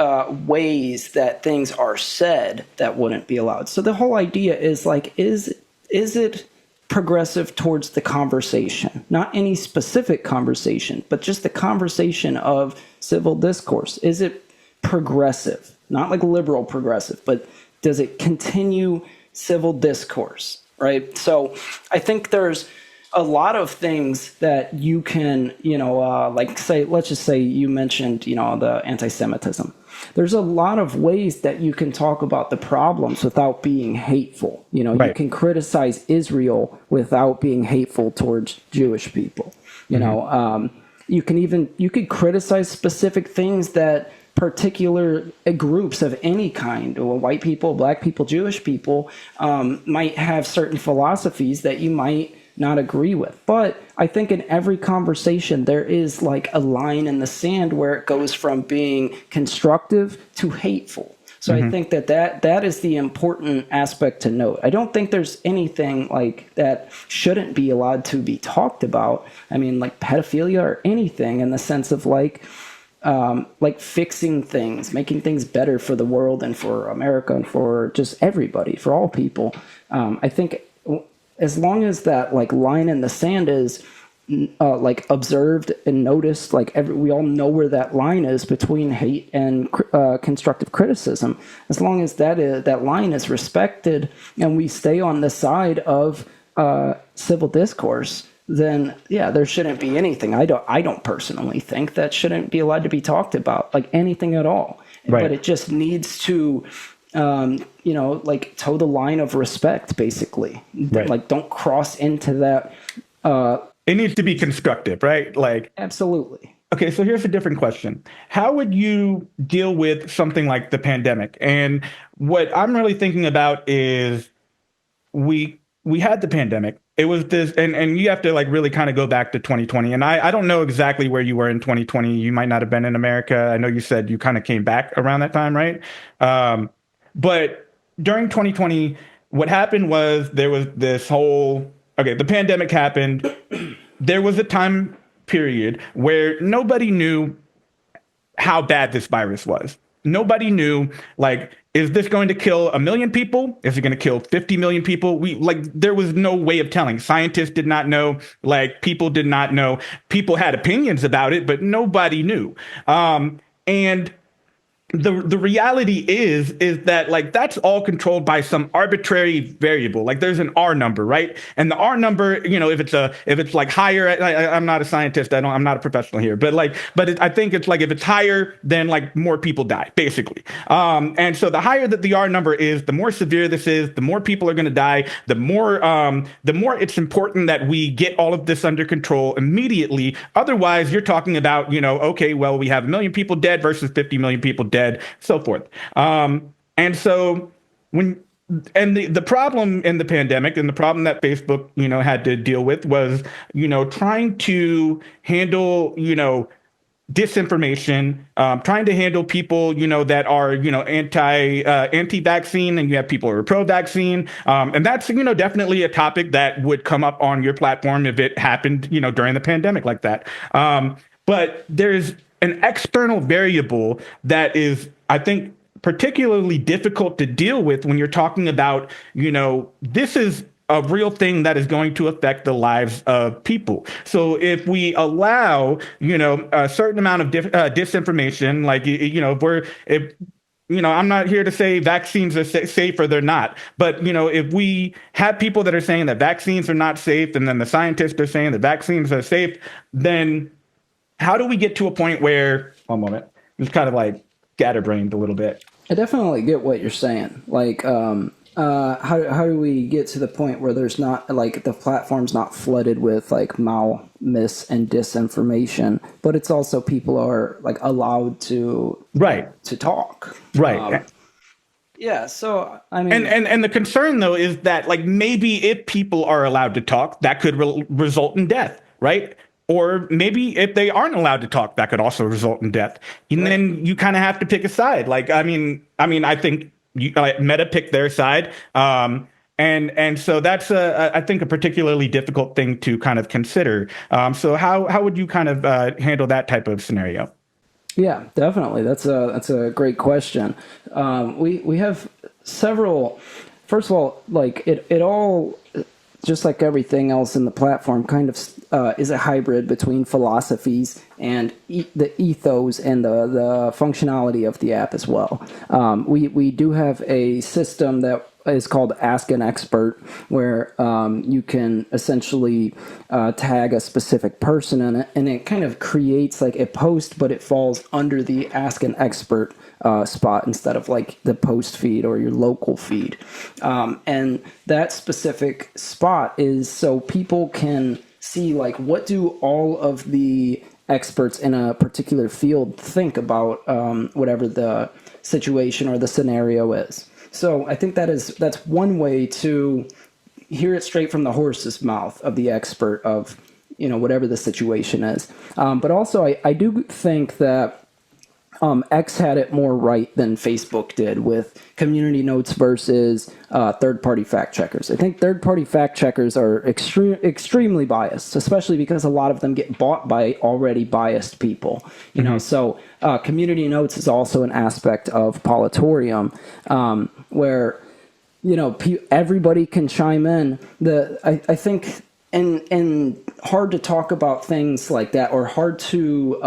ways that things are said that wouldn't be allowed. So the whole idea is like, is it progressive towards the conversation? Not any specific conversation, but just the conversation of civil discourse. Is it progressive, not like liberal progressive, but does it continue civil discourse, right? So I think there's a lot of things that you can, like say, let's just say you mentioned, the anti-Semitism. There's a lot of ways that you can talk about the problems without being hateful. Right. You can criticize Israel without being hateful towards Jewish people. you could criticize specific things that particular groups of any kind, or white people, black people, Jewish people, might have certain philosophies that you might not agree with. But I think in every conversation, there is like a line in the sand where it goes from being constructive to hateful. So I think that is the important aspect to note. I don't think there's anything like that shouldn't be allowed to be talked about. I mean, like pedophilia or anything in the sense of like fixing things, making things better for the world and for America and for just everybody, for all people. I think as long as that like line in the sand is like observed and noticed, like we all know where that line is between hate and constructive criticism. As long as that line is respected and we stay on the side of civil discourse, then yeah, there shouldn't be anything. I don't personally think that shouldn't be allowed to be talked about, like anything at all. Right. But it just needs to, like toe the line of respect, basically. Right. Like don't cross into that. It needs to be constructive, right? Like absolutely. Okay, so here's a different question. How would you deal with something like the pandemic? And what I'm really thinking about is we had the pandemic. It was this, and you have to like really kind of go back to 2020. And I don't know exactly where you were in 2020. You might not have been in America. I know you said you kind of came back around that time, right? But during 2020, what happened was there was this whole, the pandemic happened. There was a time period where nobody knew how bad this virus was. Nobody knew, like, is this going to kill 1 million people? Is it going to kill 50 million people? There was no way of telling. Scientists did not know. Like, people did not know. People had opinions about it, but nobody knew. And the reality is that like that's all controlled by some arbitrary variable. Like there's an R number, right? And the R number, if it's like higher, I'm not a scientist. I'm not a professional here, but I think it's like if it's higher, then like more people die, basically. And so the higher that the R number is, the more severe this is, the more people are going to die. The more it's important that we get all of this under control immediately. Otherwise, you're talking about, okay, well, we have 1 million people dead versus 50 million people dead. So forth. And so the problem in the pandemic and the problem that Facebook, had to deal with was, trying to handle, disinformation, trying to handle people, that are, anti-vaccine, and you have people who are pro-vaccine. And that's, definitely a topic that would come up on your platform if it happened, during the pandemic like that. But there's an external variable that is, I think, particularly difficult to deal with when you're talking about, this is a real thing that is going to affect the lives of people. So if we allow, a certain amount of disinformation, like, I'm not here to say vaccines are safe or they're not. But, if we have people that are saying that vaccines are not safe, and then the scientists are saying that vaccines are safe, then how do we get to a point where, one moment, it's kind of like scatterbrained a little bit? I definitely get what you're saying. Like, how do we get to the point where there's not, like, the platform's not flooded with, like, mis and disinformation, but it's also people are, like, allowed to talk. Right. Yeah, so, I mean... And the concern, though, is that, like, maybe if people are allowed to talk, that could result in death, right? Or maybe if they aren't allowed to talk, that could also result in death. And then you kind of have to pick a side. Like, I think Meta picked their side. And so that's, I think, a particularly difficult thing to kind of consider. So how would you kind of handle that type of scenario? Yeah, definitely. That's a great question. We have several. First of all, like it all, just like everything else in the platform, kind of is a hybrid between philosophies and the ethos and the functionality of the app as well. We do have a system that is called Ask an Expert, where you can essentially tag a specific person in it, and it kind of creates like a post, but it falls under the Ask an Expert spot instead of like the post feed or your local feed. And that specific spot is so people can see like what do all of the experts in a particular field think about whatever the situation or the scenario is. So I think that's one way to hear it straight from the horse's mouth of the expert of, whatever the situation is. But also I do think that X had it more right than Facebook did with community notes versus third-party fact checkers. I think third-party fact checkers are extremely biased, especially because a lot of them get bought by already biased people. So community notes is also an aspect of PoliTorium where everybody can chime in. I think and hard to talk about things like that, or hard to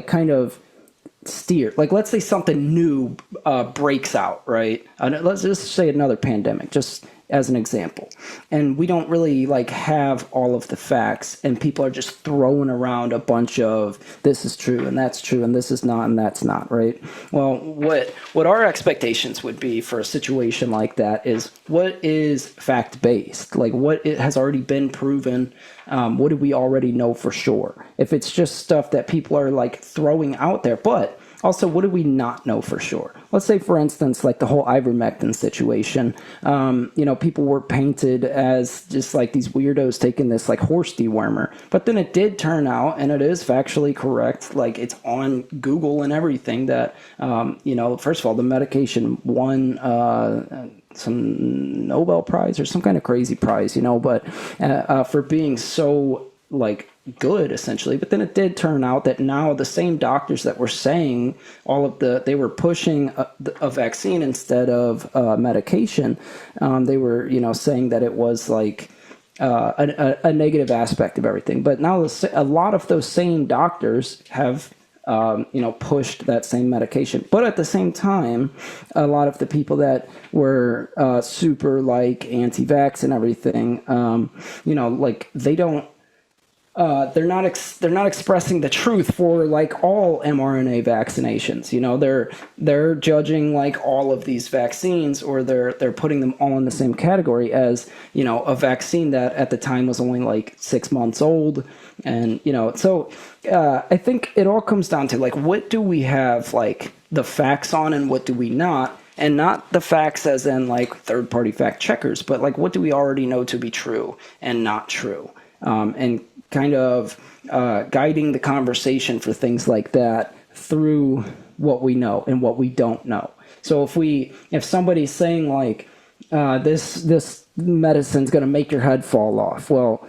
kind of steer. Like, let's say something new breaks out, right? Let's just say another pandemic, just as an example. And we don't really have all of the facts, and people are just throwing around a bunch of this is true and that's true and this is not and that's not, right? Well, what our expectations would be for a situation like that is what is fact-based? Like, what it has already been proven. What do we already know for sure? If it's just stuff that people are throwing out there, but also, what do we not know for sure? Let's say, for instance, the whole ivermectin situation. People were painted as just these weirdos taking this horse dewormer. But then it did turn out, and it is factually correct, it's on Google and everything, that, first of all, the medication won some Nobel Prize or some kind of crazy prize, but for being so good, essentially. But then it did turn out that now the same doctors that were saying they were pushing a vaccine instead of medication. They were, saying that it was a negative aspect of everything. But now a lot of those same doctors have pushed that same medication. But at the same time, a lot of the people that were super anti-vax and everything, they don't. They're not expressing the truth for all mRNA vaccinations. They're judging all of these vaccines, or they're putting them all in the same category as a vaccine that at the time was only 6 months old, and so I think it all comes down to what do we have the facts on and what do we not. And not the facts as in third-party fact checkers, but what do we already know to be true and not true, and kind of guiding the conversation for things like that through what we know and what we don't know. So if somebody's saying this medicine's going to make your head fall off, well,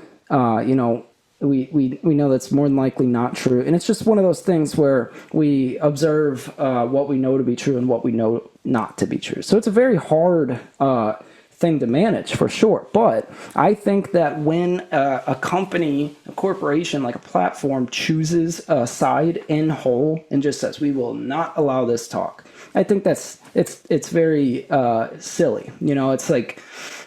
we know that's more than likely not true. And it's just one of those things where we observe what we know to be true and what we know not to be true. So it's a very hard thing to manage, for sure. But I think that when a company, a corporation, a platform chooses a side in whole and just says, we will not allow this talk, I think it's very silly. It's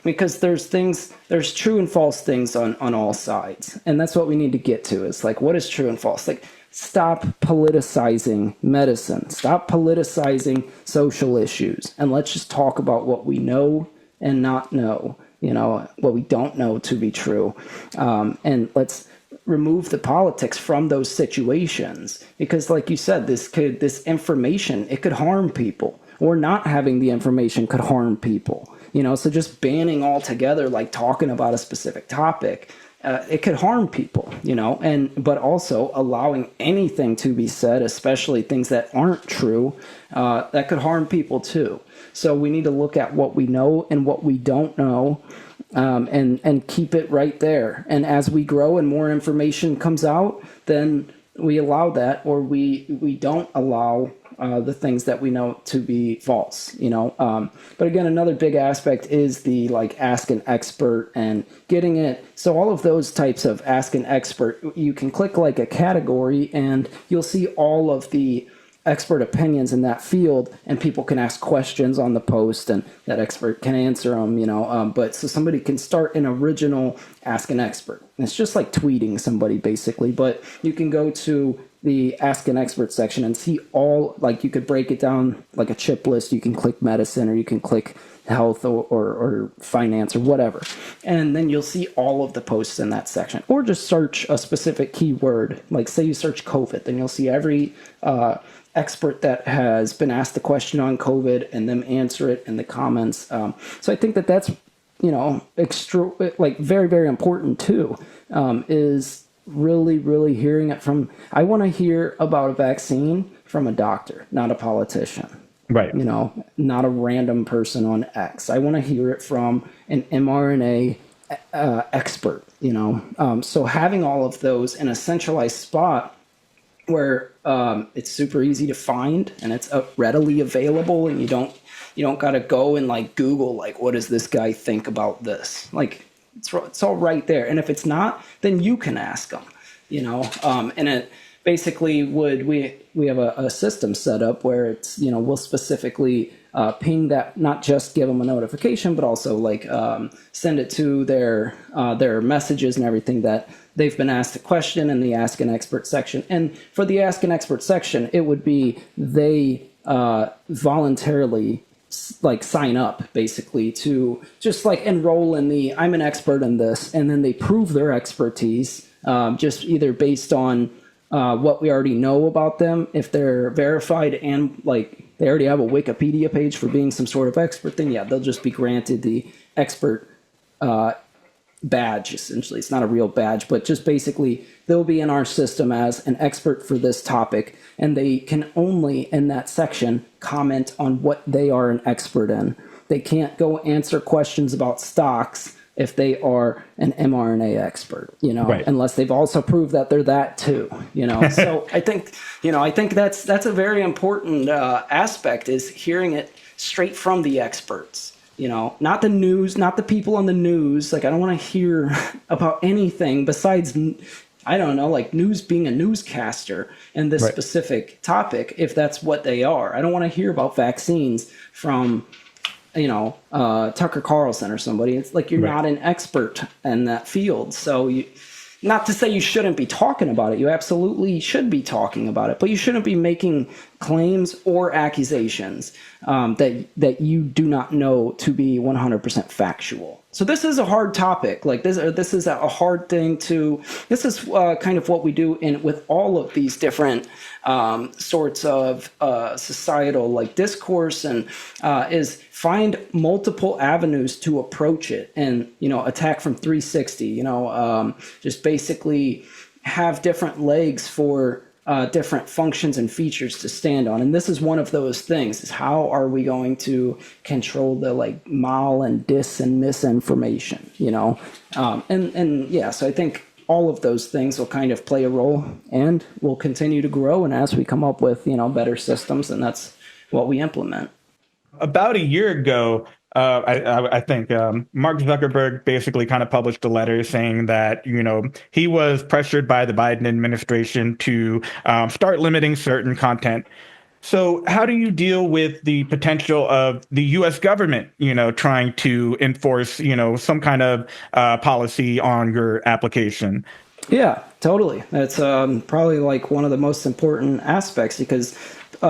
because there's true and false things on all sides. And that's what we need to get to, is what is true and false. Stop politicizing medicine. Stop politicizing social issues. And let's just talk about what we know and not know, what we don't know to be true. And let's remove the politics from those situations, because like you said, this information, it could harm people, or not having the information could harm people, so just banning altogether, talking about a specific topic, it could harm people, but also allowing anything to be said, especially things that aren't true, that could harm people too. So we need to look at what we know and what we don't know, and keep it right there. And as we grow and more information comes out, then we allow that, or we don't allow the things that we know to be false, But again, another big aspect is the ask an expert and getting it. So all of those types of ask an expert, you can click a category and you'll see all of the expert opinions in that field, and people can ask questions on the post and that expert can answer them, but so somebody can start an original ask an expert. And it's just like tweeting somebody basically, but you can go to the Ask an Expert section and see all, like you could break it down like a chip list. You can click medicine or you can click health or finance or whatever. And then you'll see all of the posts in that section. Or just search a specific keyword. Like say you search COVID, then you'll see every expert that has been asked the question on COVID and them answer it in the comments. So I think that that's, very, very important too, is really hearing it from, I want to hear about a vaccine from a doctor, not a politician. Right. Not a random person on X. I want to hear it from an mRNA expert, So having all of those in a centralized spot where it's super easy to find and it's readily available, and you don't got to go and like Google, like, what does this guy think about this? Like, it's all right there. And if it's not, then you can ask them, and it basically we have a system set up where it's, we'll specifically ping that, not just give them a notification, but also like send it to their messages and everything that they've been asked a question in the Ask an Expert section. And for the Ask an Expert section, it would be they voluntarily like sign up basically to just like enroll in the I'm an expert in this, and then they prove their expertise just either based on what we already know about them, if they're verified and like they already have a Wikipedia page for being some sort of expert, then yeah, they'll just be granted the expert badge. Essentially, it's not a real badge, but just basically they'll be in our system as an expert for this topic, and they can only in that section comment on what they are an expert in. They can't go answer questions about stocks if they are an mRNA expert, right, unless they've also proved that they're that too, So I think that's a very important aspect, is hearing it straight from the experts, not the news, not the people on the news. Like, I don't want to hear about anything besides, I don't know, like news, being a newscaster in this specific topic, if that's what they are. I don't want to hear about vaccines from, Tucker Carlson or somebody. It's like you're not an expert in that field. So not to say you shouldn't be talking about it. You absolutely should be talking about it, but you shouldn't be making claims or accusations that you do not know to be 100% factual. So this is a hard topic. Like this is a hard thing to. This is kind of what we do with all of these different sorts of societal like discourse, and is find multiple avenues to approach it, and attack from 360. Just basically have different legs for different functions and features to stand on. And this is one of those things, is how are we going to control the like mal and dis and misinformation, and yeah, so I think all of those things will kind of play a role and will continue to grow. And as we come up with, better systems, and that's what we implement. About a year ago, I think Mark Zuckerberg basically kind of published a letter saying that, he was pressured by the Biden administration to start limiting certain content. So how do you deal with the potential of the U.S. government, trying to enforce, some kind of policy on your application? Yeah, totally. That's probably like one of the most important aspects, because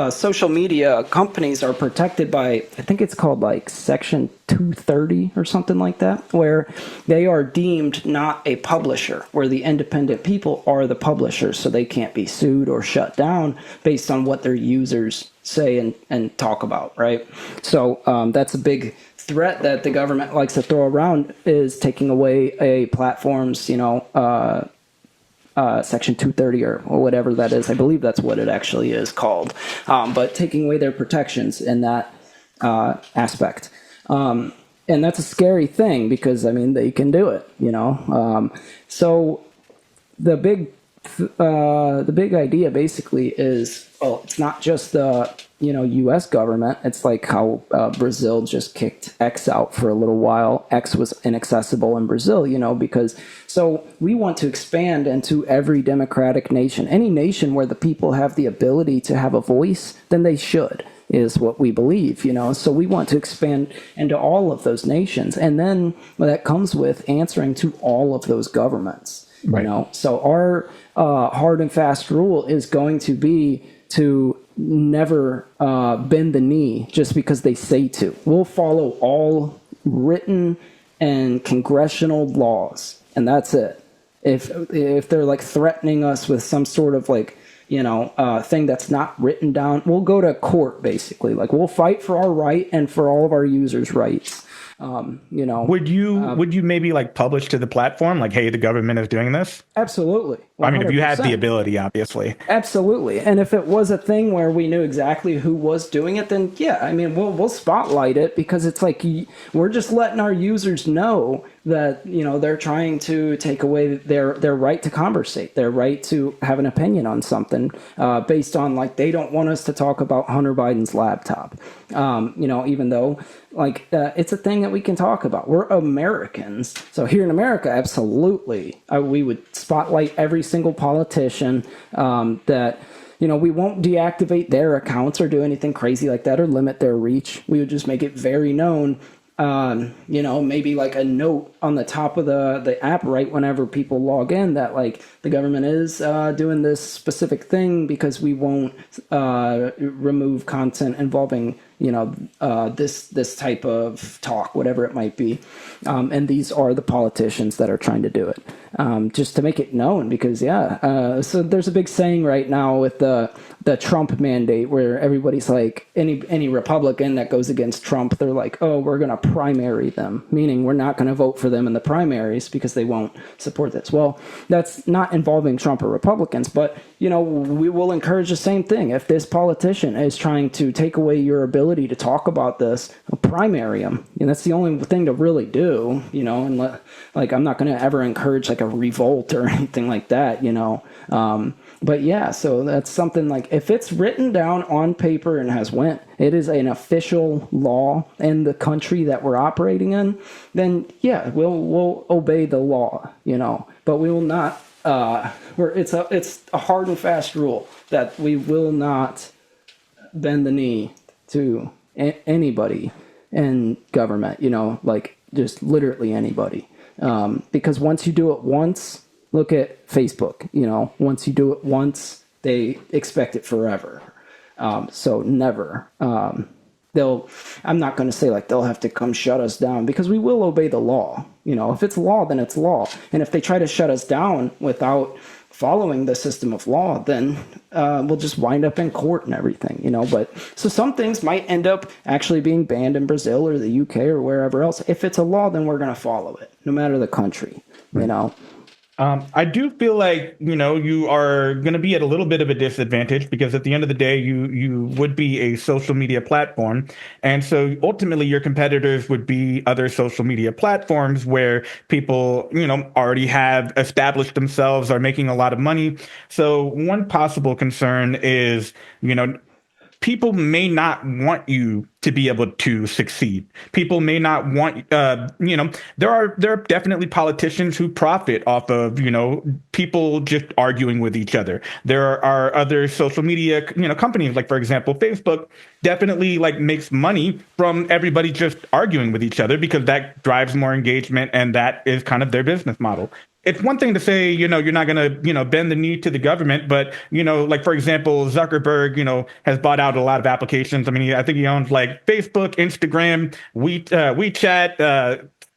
social media companies are protected by, I think it's called like Section 230 or something like that, where they are deemed not a publisher, where the independent people are the publishers, so they can't be sued or shut down based on what their users say and talk about, right? So that's a big threat that the government likes to throw around, is taking away a platform's, Section 230 or whatever that is. I believe that's what it actually is called. But taking away their protections in that aspect. And that's a scary thing, because, they can do it, So the big idea basically is, well, it's not just the U.S. government. It's like how Brazil just kicked X out for a little while. X was inaccessible in Brazil, because so we want to expand into every democratic nation, any nation where the people have the ability to have a voice, then they should, is what we believe, So we want to expand into all of those nations, and then that comes with answering to all of those governments. Right. So our hard and fast rule is going to be to never bend the knee just because they say to. We'll follow all written and congressional laws, and that's it. If they're like threatening us with some sort of like, thing that's not written down, we'll go to court basically. Like, we'll fight for our right and for all of our users' rights. Would you maybe like publish to the platform like, hey, the government is doing this? Absolutely. 100%. I mean, if you had the ability, obviously. Absolutely. And if it was a thing where we knew exactly who was doing it, then yeah, I mean, we'll spotlight it, because it's like we're just letting our users know that, they're trying to take away their right to conversate, their right to have an opinion on something based on, like, they don't want us to talk about Hunter Biden's laptop, even though, like, it's a thing that we can talk about. We're Americans. So here in America, absolutely, we would spotlight every single politician that, we won't deactivate their accounts or do anything crazy like that or limit their reach. We would just make it very known, maybe like a note on the top of the app right whenever people log in that, like, the government is doing this specific thing because we won't remove content involving this type of talk, whatever it might be, and these are the politicians that are trying to do it, just to make it known. Because so there's a big saying right now with the Trump mandate, where everybody's like, any Republican that goes against Trump, they're like, oh, we're going to primary them, meaning we're not going to vote for them in the primaries because they won't support this. Well, that's not involving Trump or Republicans, but we will encourage the same thing. If this politician is trying to take away your ability to talk about this, primary them. And that's the only thing to really do, and I'm not going to ever encourage like a revolt or anything like that, but yeah, so that's something like, if it's written down on paper and it is an official law in the country that we're operating in, then yeah, we'll obey the law, but we will not. It's a hard and fast rule that we will not bend the knee to anybody in government, like just literally anybody, because once you do it once. Look at Facebook, once you do it once, they expect it forever. So never. I'm not going to say like they'll have to come shut us down, because we will obey the law. If it's law, then it's law. And if they try to shut us down without following the system of law, then we'll just wind up in court and everything, But so some things might end up actually being banned in Brazil or the UK or wherever else. If it's a law, then we're going to follow it, no matter the country, I do feel like, you are going to be at a little bit of a disadvantage, because at the end of the day, you would be a social media platform. And so ultimately your competitors would be other social media platforms where people, already have established themselves, are making a lot of money. So one possible concern is, people may not want you to be able to succeed. People may not want, there are definitely politicians who profit off of, people just arguing with each other. There are other social media, companies, like, for example, Facebook definitely like makes money from everybody just arguing with each other, because that drives more engagement, and that is kind of their business model. It's one thing to say, you're not going to, bend the knee to the government. But, like, for example, Zuckerberg, has bought out a lot of applications. I mean, I think he owns like Facebook, Instagram, WeChat,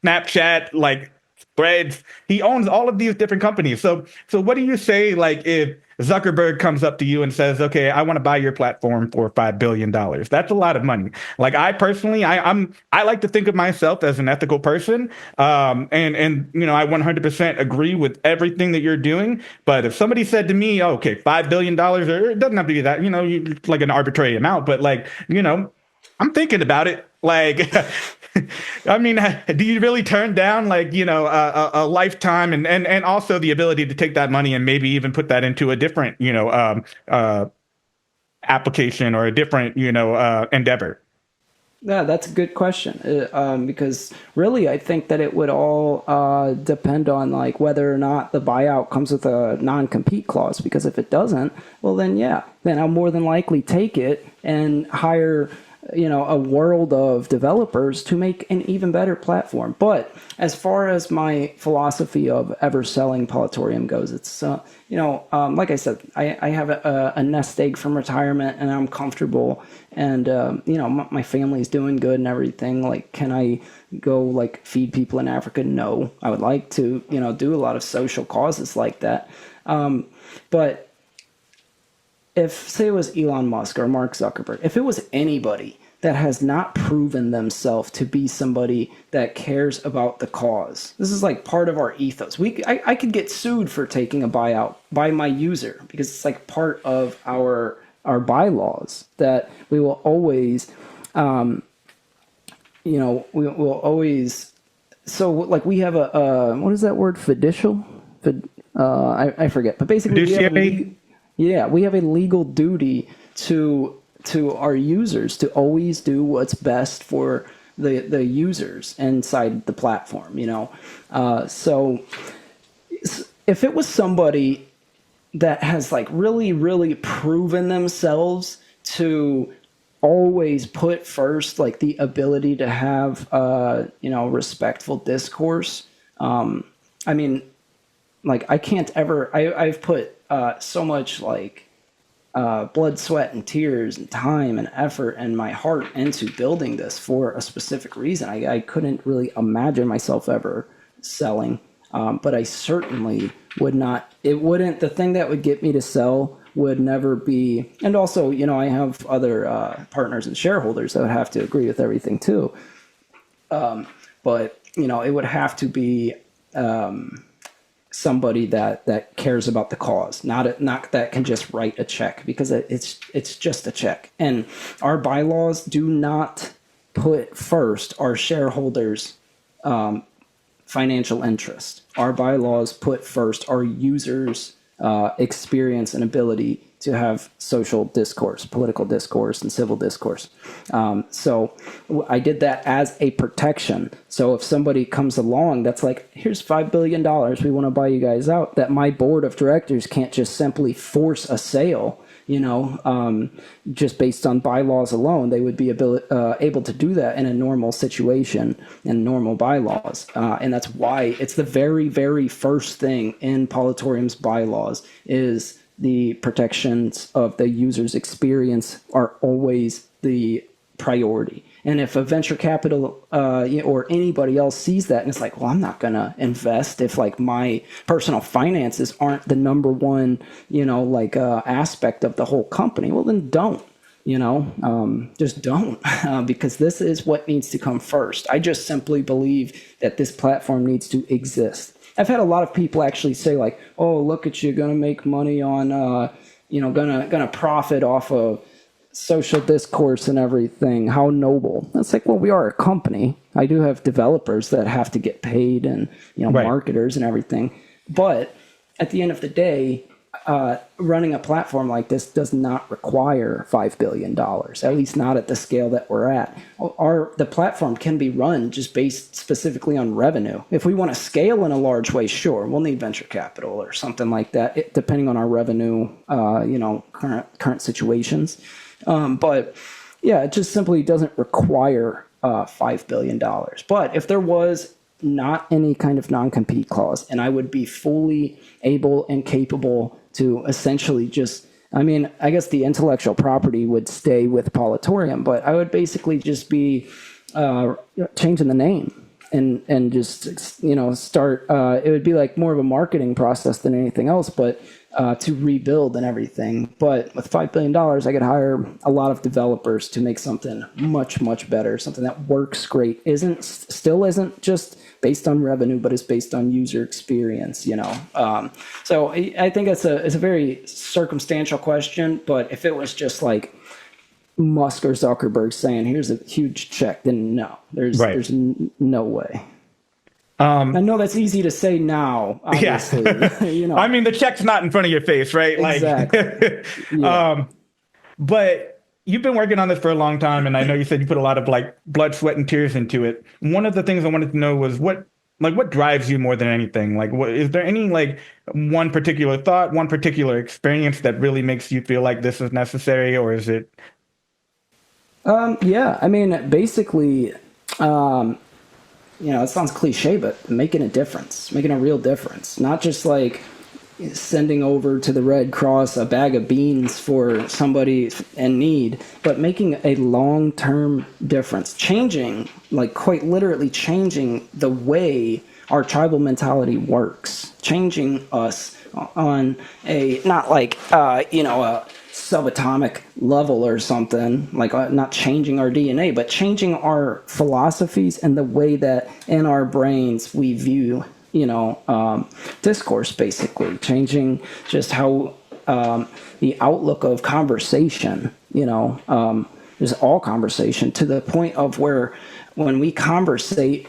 Snapchat, like Threads. He owns all of these different companies. So what do you say, like, if Zuckerberg comes up to you and says, okay, I want to buy your platform for $5 billion. That's a lot of money. Like, I personally, I like to think of myself as an ethical person. And I 100% agree with everything that you're doing. But if somebody said to me, oh, okay, $5 billion, or it doesn't have to be that, like an arbitrary amount, but like, I'm thinking about it. Like, I mean, do you really turn down like, a lifetime and also the ability to take that money and maybe even put that into a different, application or a different, endeavor? Yeah, that's a good question. Because really, I think that it would all depend on like whether or not the buyout comes with a non-compete clause. Because if it doesn't, well, then yeah, then I'll more than likely take it and hire a world of developers to make an even better platform. But as far as my philosophy of ever selling PoliTorium goes, it's like I said, I have a nest egg from retirement, and I'm comfortable, and my family's doing good and everything. Like, can I go like feed people in Africa? No. I would like to do a lot of social causes like that, but if, say, it was Elon Musk or Mark Zuckerberg, if it was anybody that has not proven themselves to be somebody that cares about the cause, this is like part of our ethos. I could get sued for taking a buyout by my user, because it's like part of our bylaws that we will always, we will always. So like we have what is that word? Fiducial? I forget, but basically we have a legal duty to our users to always do what's best for the users inside the platform. So if it was somebody that has like really, really proven themselves to always put first like the ability to have respectful discourse, I mean, like I can't ever. I've put so much like blood, sweat, and tears, and time, and effort, and my heart into building this for a specific reason. I couldn't really imagine myself ever selling, but I certainly would not. It wouldn't. The thing that would get me to sell would never be. And also, I have other partners and shareholders that would have to agree with everything too. But it would have to be. Somebody that cares about the cause, not that can just write a check, because it's just a check. And our bylaws do not put first our shareholders' financial interest. Our bylaws put first our users' experience and ability to have social discourse, political discourse, and civil discourse. So I did that as a protection. So if somebody comes along that's like, here's $5 billion, we want to buy you guys out, that my board of directors can't just simply force a sale, just based on bylaws alone. They would be able to do that in a normal situation and normal bylaws. And that's why it's the very, very first thing in PoliTorium's bylaws is the protections of the user's experience are always the priority. And if a venture capital or anybody else sees that and it's like, well, I'm not going to invest if like my personal finances aren't the number one, aspect of the whole company, well, then don't. Just don't, because this is what needs to come first. I just simply believe that this platform needs to exist. I've had a lot of people actually say like, oh, look at you, going to make money on, gonna profit off of social discourse and everything. How noble. It's like, well, we are a company. I do have developers that have to get paid and, right. Marketers and everything. But at the end of the day, running a platform like this does not require $5 billion, at least not at the scale that we're at. The platform can be run just based specifically on revenue. If we want to scale in a large way, sure, we'll need venture capital or something like that, depending on our revenue, current situations. But yeah, it just simply doesn't require $5 billion. But if there was not any kind of non-compete clause, and I would be fully able and capable to essentially just, I guess the intellectual property would stay with PoliTorium, but I would basically just be changing the name and just, start, it would be like more of a marketing process than anything else, but to rebuild and everything. But with $5 billion, I could hire a lot of developers to make something much, much better, something that works great, still isn't just based on revenue, but is based on user experience, So I think it's a very circumstantial question, but if it was just like Musk or Zuckerberg saying, here's a huge check, then no, there's no way. I know that's easy to say now, obviously. Yeah. I mean, the check's not in front of your face, right? Exactly. Yeah. But you've been working on this for a long time, and I know you said you put a lot of like blood, sweat, and tears into it. One of the things I wanted to know was what drives you more than anything? Like, is there any like one particular thought, one particular experience that really makes you feel like this is necessary, or is it? Yeah, I mean, basically, it sounds cliche, but making a difference, making a real difference. Not just like sending over to the Red Cross a bag of beans for somebody in need, but making a long-term difference, changing, like quite literally changing the way our tribal mentality works, changing us on a, not like, a subatomic level or something, like not changing our DNA, but changing our philosophies and the way that in our brains we view, discourse, basically changing just how the outlook of conversation, just all conversation, to the point of where when we conversate,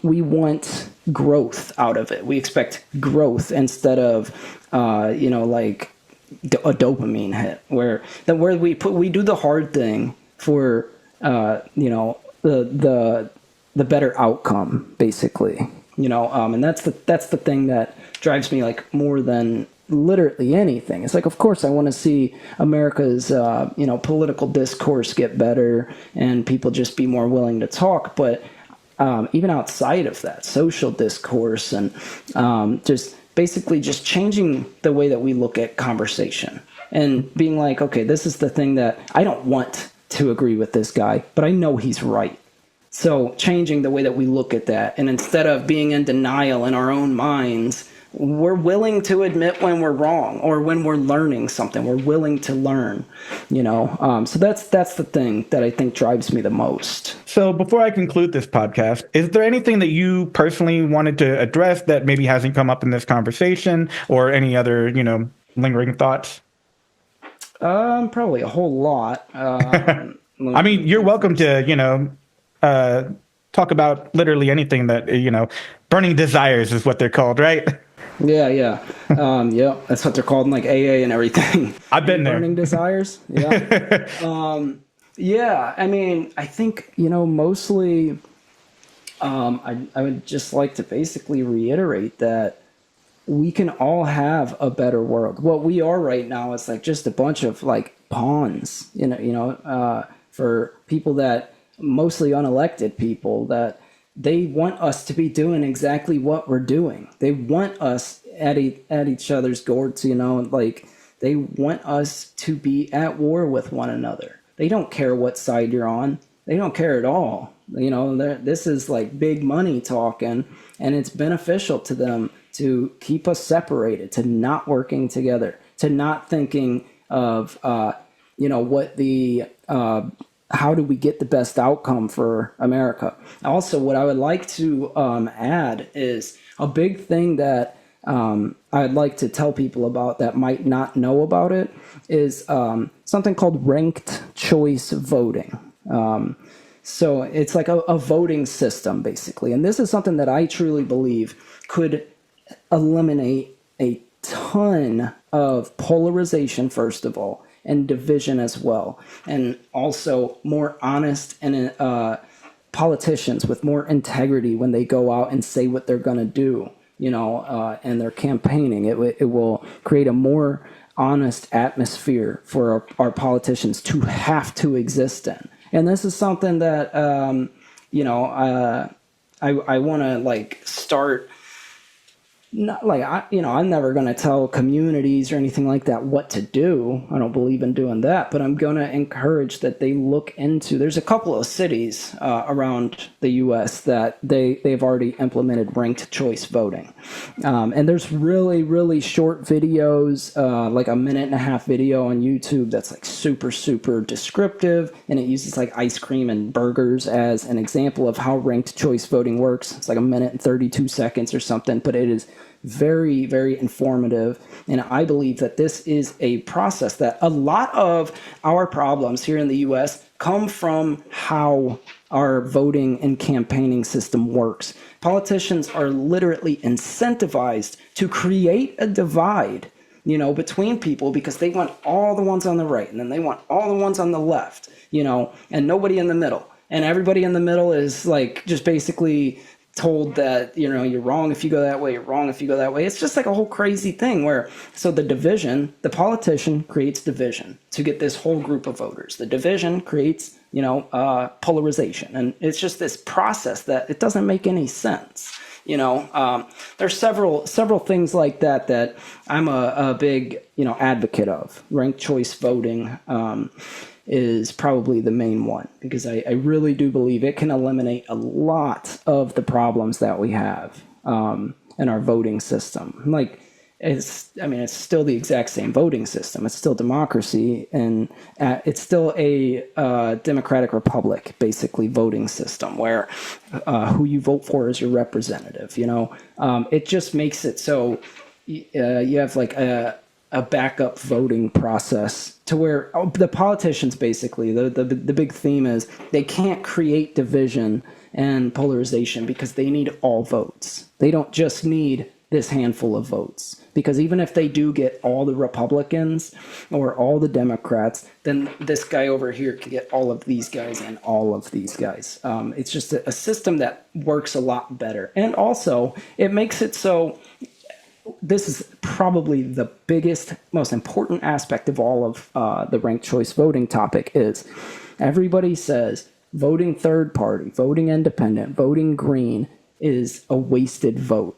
we want growth out of it. We expect growth instead of, like a dopamine hit, where we do the hard thing for, the better outcome, basically, and that's the thing that drives me, like, more than literally anything. It's like, of course, I want to see America's, political discourse get better and people just be more willing to talk. But even outside of that, social discourse and just basically just changing the way that we look at conversation and being like, okay, this is the thing that I don't want to agree with this guy, but I know he's right. So changing the way that we look at that, and instead of being in denial in our own minds, we're willing to admit when we're wrong or when we're learning something. We're willing to learn, So that's the thing that I think drives me the most. So before I conclude this podcast, is there anything that you personally wanted to address that maybe hasn't come up in this conversation, or any other, lingering thoughts? Probably a whole lot. I mean, you're welcome to, talk about literally anything that, burning desires is what they're called, right? Yeah. Yeah, that's what they're called in like AA and everything. I've been there. Burning desires. Yeah. Yeah. I mean, I think, mostly, I would just like to basically reiterate that we can all have a better world. What we are right now is like just a bunch of like pawns, for people that, mostly unelected people, that they want us to be doing exactly what we're doing. They want us at each other's gourds, like they want us to be at war with one another. They don't care what side you're on. They don't care at all. This is like big money talking, and it's beneficial to them to keep us separated, to not working together, to not thinking of, what the, how do we get the best outcome for America? Also, what I would like to add is a big thing that I'd like to tell people about that might not know about it is something called ranked choice voting. So it's like a voting system, basically. And this is something that I truly believe could eliminate a ton of polarization, first of all, and division as well, and also more honest and politicians with more integrity when they go out and say what they're going to do, and they're campaigning. It will create a more honest atmosphere for our politicians to have to exist in. And this is something that I want to like start. Not like I'm never going to tell communities or anything like that what to do. I don't believe in doing that, but I'm going to encourage that they look into. There's a couple of cities around the U.S. that they've already implemented ranked choice voting, and there's really, really short videos, like a 1.5-minute video on YouTube that's like super, super descriptive, and it uses like ice cream and burgers as an example of how ranked choice voting works. It's like 1 minute and 32 seconds or something, but it is very, very informative. And I believe that this is a process that a lot of our problems here in the U.S. come from how our voting and campaigning system works. Politicians are literally incentivized to create a divide, between people, because they want all the ones on the right and then they want all the ones on the left, and nobody in the middle. And everybody in the middle is like just basically told that, you're wrong if you go that way, you're wrong if you go that way. It's just like a whole crazy thing where, so the politician creates division to get this whole group of voters. The division creates polarization. And it's just this process that it doesn't make any sense. There's several things like that I'm a big, advocate of. Ranked choice voting is probably the main one, because I really do believe it can eliminate a lot of the problems that we have in our voting system. Like, it's still the exact same voting system. It's still democracy, and it's still a democratic republic, basically, voting system where who you vote for is your representative. It just makes it so you have like a backup voting process to where the politicians, basically, the big theme is they can't create division and polarization because they need all votes. They don't just need this handful of votes, because even if they do get all the Republicans or all the Democrats, then this guy over here can get all of these guys and all of these guys. It's just a system that works a lot better. And also, it makes it so, this is probably the biggest, most important aspect of all of the ranked choice voting topic, is everybody says voting third party, voting independent, voting green is a wasted vote.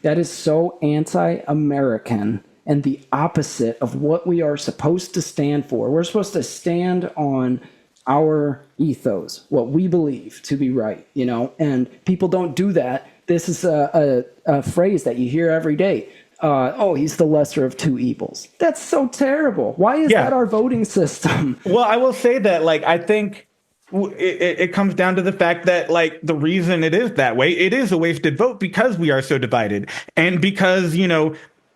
That is so anti-American and the opposite of what we are supposed to stand for. We're supposed to stand on our ethos, what we believe to be right, and people don't do that. This is a phrase that you hear every day. He's the lesser of two evils. That's so terrible. Why is that our voting system? Well, I will say that, I think it comes down to the fact that, the reason it is that way, it is a wasted vote because we are so divided, and because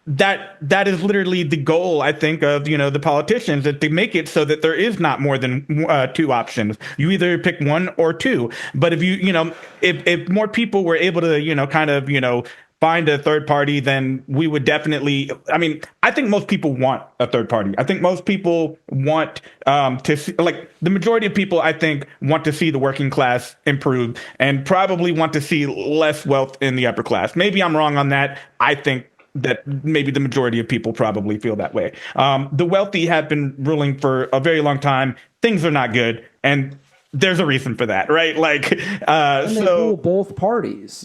that is literally the goal, I think, of the politicians, that they make it so that there is not more than two options. You either pick one or two. But if if more people were able to find a third party, then we would definitely, I think most people want a third party. I think most people want to see, the majority of people, I think, want to see the working class improve, and probably want to see less wealth in the upper class. Maybe I'm wrong on that. I think that maybe the majority of people probably feel that way. The wealthy have been ruling for a very long time. Things are not good. And there's a reason for that, right? And they rule both parties,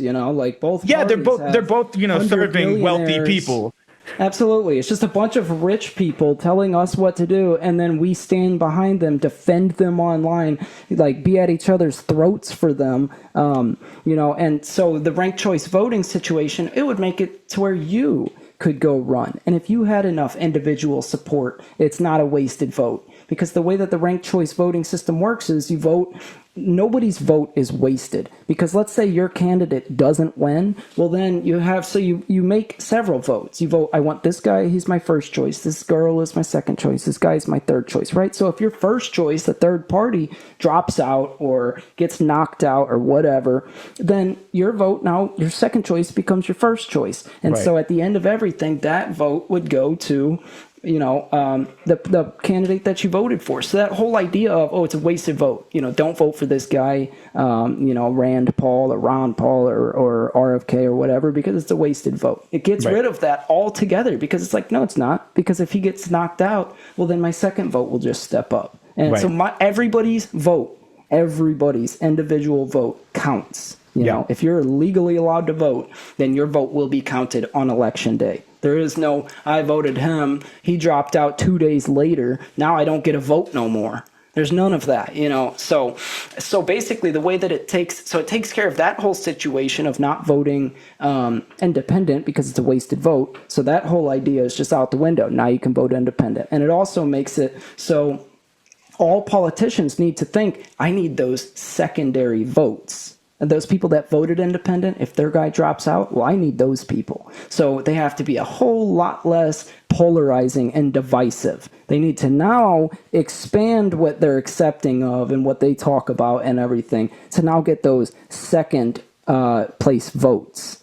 both. Yeah, they're both serving wealthy people. Absolutely. It's just a bunch of rich people telling us what to do, and then we stand behind them, defend them online, be at each other's throats for them. And so the ranked choice voting situation, it would make it to where you could go run. And if you had enough individual support, it's not a wasted vote. Because the way that the ranked choice voting system works is you vote, nobody's vote is wasted. Because let's say your candidate doesn't win, well then you make several votes. You vote, I want this guy, he's my first choice. This girl is my second choice. This guy is my third choice, right? So if your first choice, the third party, drops out or gets knocked out or whatever, then your vote now, your second choice becomes your first choice. And so at the end of everything, that vote would go to the candidate that you voted for. So that whole idea of, it's a wasted vote, don't vote for this guy, Rand Paul or Ron Paul or RFK or whatever, because it's a wasted vote. It gets rid of that altogether, because it's no, it's not, because if he gets knocked out, well, then my second vote will just step up. And so everybody's vote, everybody's individual vote counts. If you're legally allowed to vote, then your vote will be counted on election day. There is no, I voted him, he dropped out 2 days later, now I don't get a vote no more. There's none of that, So basically the way that it takes care of that whole situation of not voting independent because it's a wasted vote. So that whole idea is just out the window. Now you can vote independent. And it also makes it so all politicians need to think, I need those secondary votes. And those people that voted independent, if their guy drops out, well, I need those people. So they have to be a whole lot less polarizing and divisive. They need to now expand what they're accepting of and what they talk about and everything to now get those second place votes.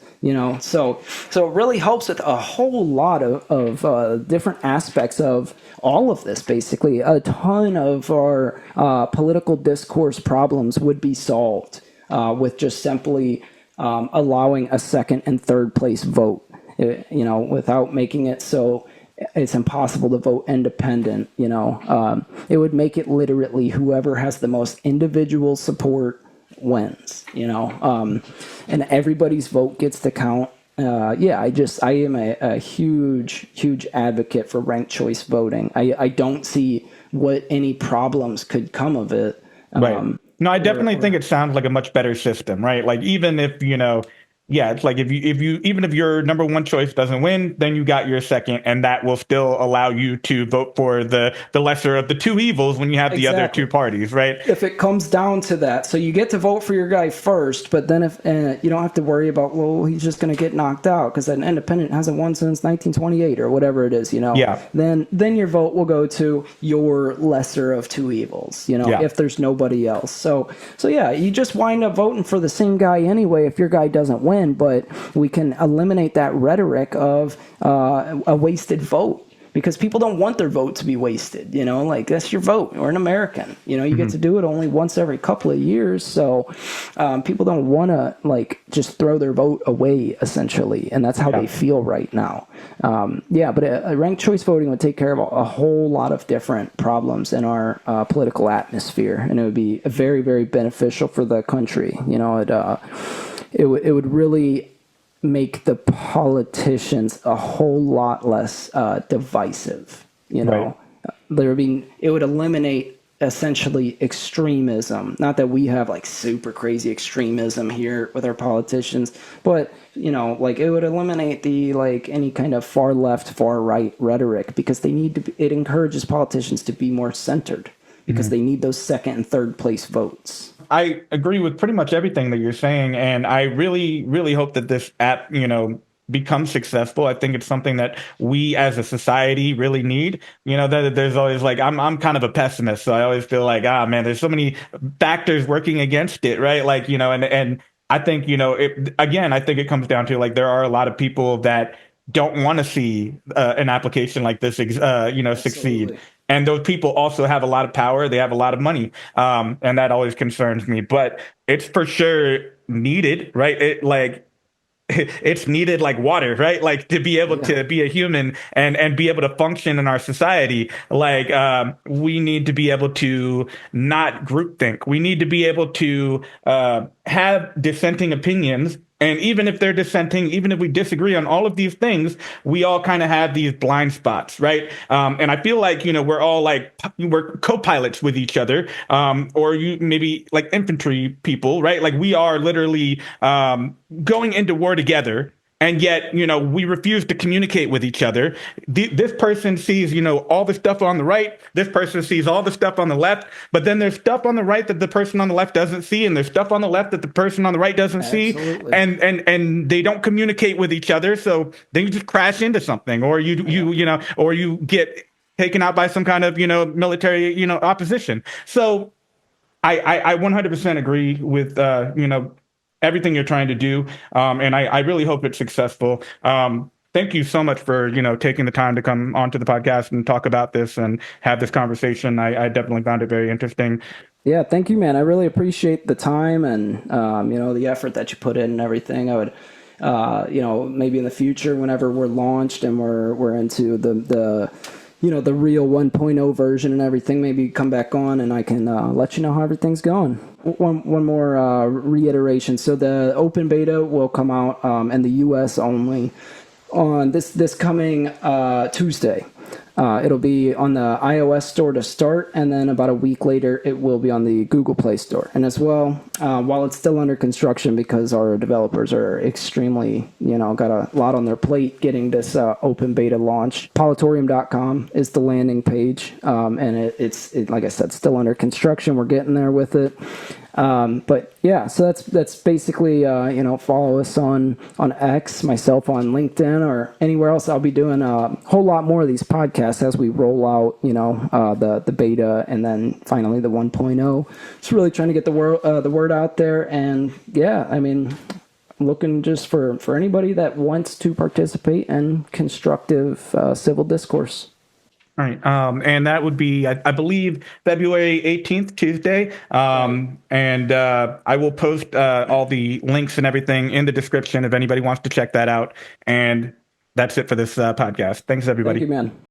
So it really helps with a whole lot of different aspects of all of this. Basically, a ton of our political discourse problems would be solved with just simply allowing a second and third place vote, without making it so it's impossible to vote independent. It would make it literally whoever has the most individual support wins. And everybody's vote gets to count. I am a huge advocate for ranked choice voting. I don't see what any problems could come of it. Right. No, I definitely think it sounds like a much better system, right? Like even if, yeah, it's like if you even if your number one choice doesn't win, then you got your second, and that will still allow you to vote for the lesser of the two evils when you have the other two parties, right? If it comes down to that, so you get to vote for your guy first, but then if you don't have to worry about, well, he's just going to get knocked out because an independent hasn't won since 1928 or whatever it is, Yeah. Then your vote will go to your lesser of two evils, if there's nobody else. So yeah, you just wind up voting for the same guy anyway if your guy doesn't win. But we can eliminate that rhetoric of a wasted vote, because people don't want their vote to be wasted. Like, that's your vote. We're an American. You get to do it only once every couple of years. So people don't want to just throw their vote away, essentially. And that's how they feel right now. But a ranked choice voting would take care of a whole lot of different problems in our political atmosphere. And it would be very, very beneficial for the country. It would really make the politicians a whole lot less divisive. Right. It would eliminate essentially extremism. Not that we have super crazy extremism here with our politicians, but it would eliminate the any kind of far left, far right rhetoric, because it encourages politicians to be more centered, because they need those second and third place votes. I agree with pretty much everything that you're saying, and I really, really hope that this app, becomes successful. I think it's something that we as a society really need. That there's always I'm kind of a pessimist, so I always feel like, man, there's so many factors working against it, right? And I think I think it comes down to there are a lot of people that don't want to see an application like this, succeed. Absolutely. And those people also have a lot of power. They have a lot of money. And that always concerns me. But it's for sure needed, right? It's needed like water, right? To be able to be a human and be able to function in our society. We need to be able to not groupthink. We need to be able to have dissenting opinions. And even if they're dissenting, even if we disagree on all of these things, we all kind of have these blind spots, right? And I feel like, we're all we're co-pilots with each other, or you maybe infantry people, right? We are literally going into war together. And yet, we refuse to communicate with each other. This person sees, all the stuff on the right. This person sees all the stuff on the left. But then there's stuff on the right that the person on the left doesn't see, and there's stuff on the left that the person on the right doesn't see. And they don't communicate with each other. So then you just crash into something, or or you get taken out by some kind of military opposition. So I 100% agree with everything you're trying to do. And I really hope it's successful. Thank you so much for, taking the time to come onto the podcast and talk about this and have this conversation. I definitely found it very interesting. Yeah, thank you, man. I really appreciate the time and, the effort that you put in and everything. I would, maybe in the future, whenever we're launched and we're into the real 1.0 version and everything, maybe come back on and I can let you know how everything's going. One more reiteration. So the open beta will come out in the US only on this coming Tuesday. It'll be on the iOS store to start, and then about a week later, it will be on the Google Play Store. And as well, while it's still under construction because our developers are extremely, got a lot on their plate getting this open beta launched, PoliTorium.com is the landing page, and it's like I said, still under construction. We're getting there with it. But yeah, so that's basically, follow us on X, myself on LinkedIn or anywhere else. I'll be doing a whole lot more of these podcasts as we roll out, the beta and then finally the 1.0. Just really trying to get the word out there. And yeah, I mean, looking just for anybody that wants to participate in constructive civil discourse. All right. And that would be, I believe, February 18th, Tuesday. And I will post all the links and everything in the description if anybody wants to check that out. And That's it for this podcast. Thanks, everybody. Thank you, man.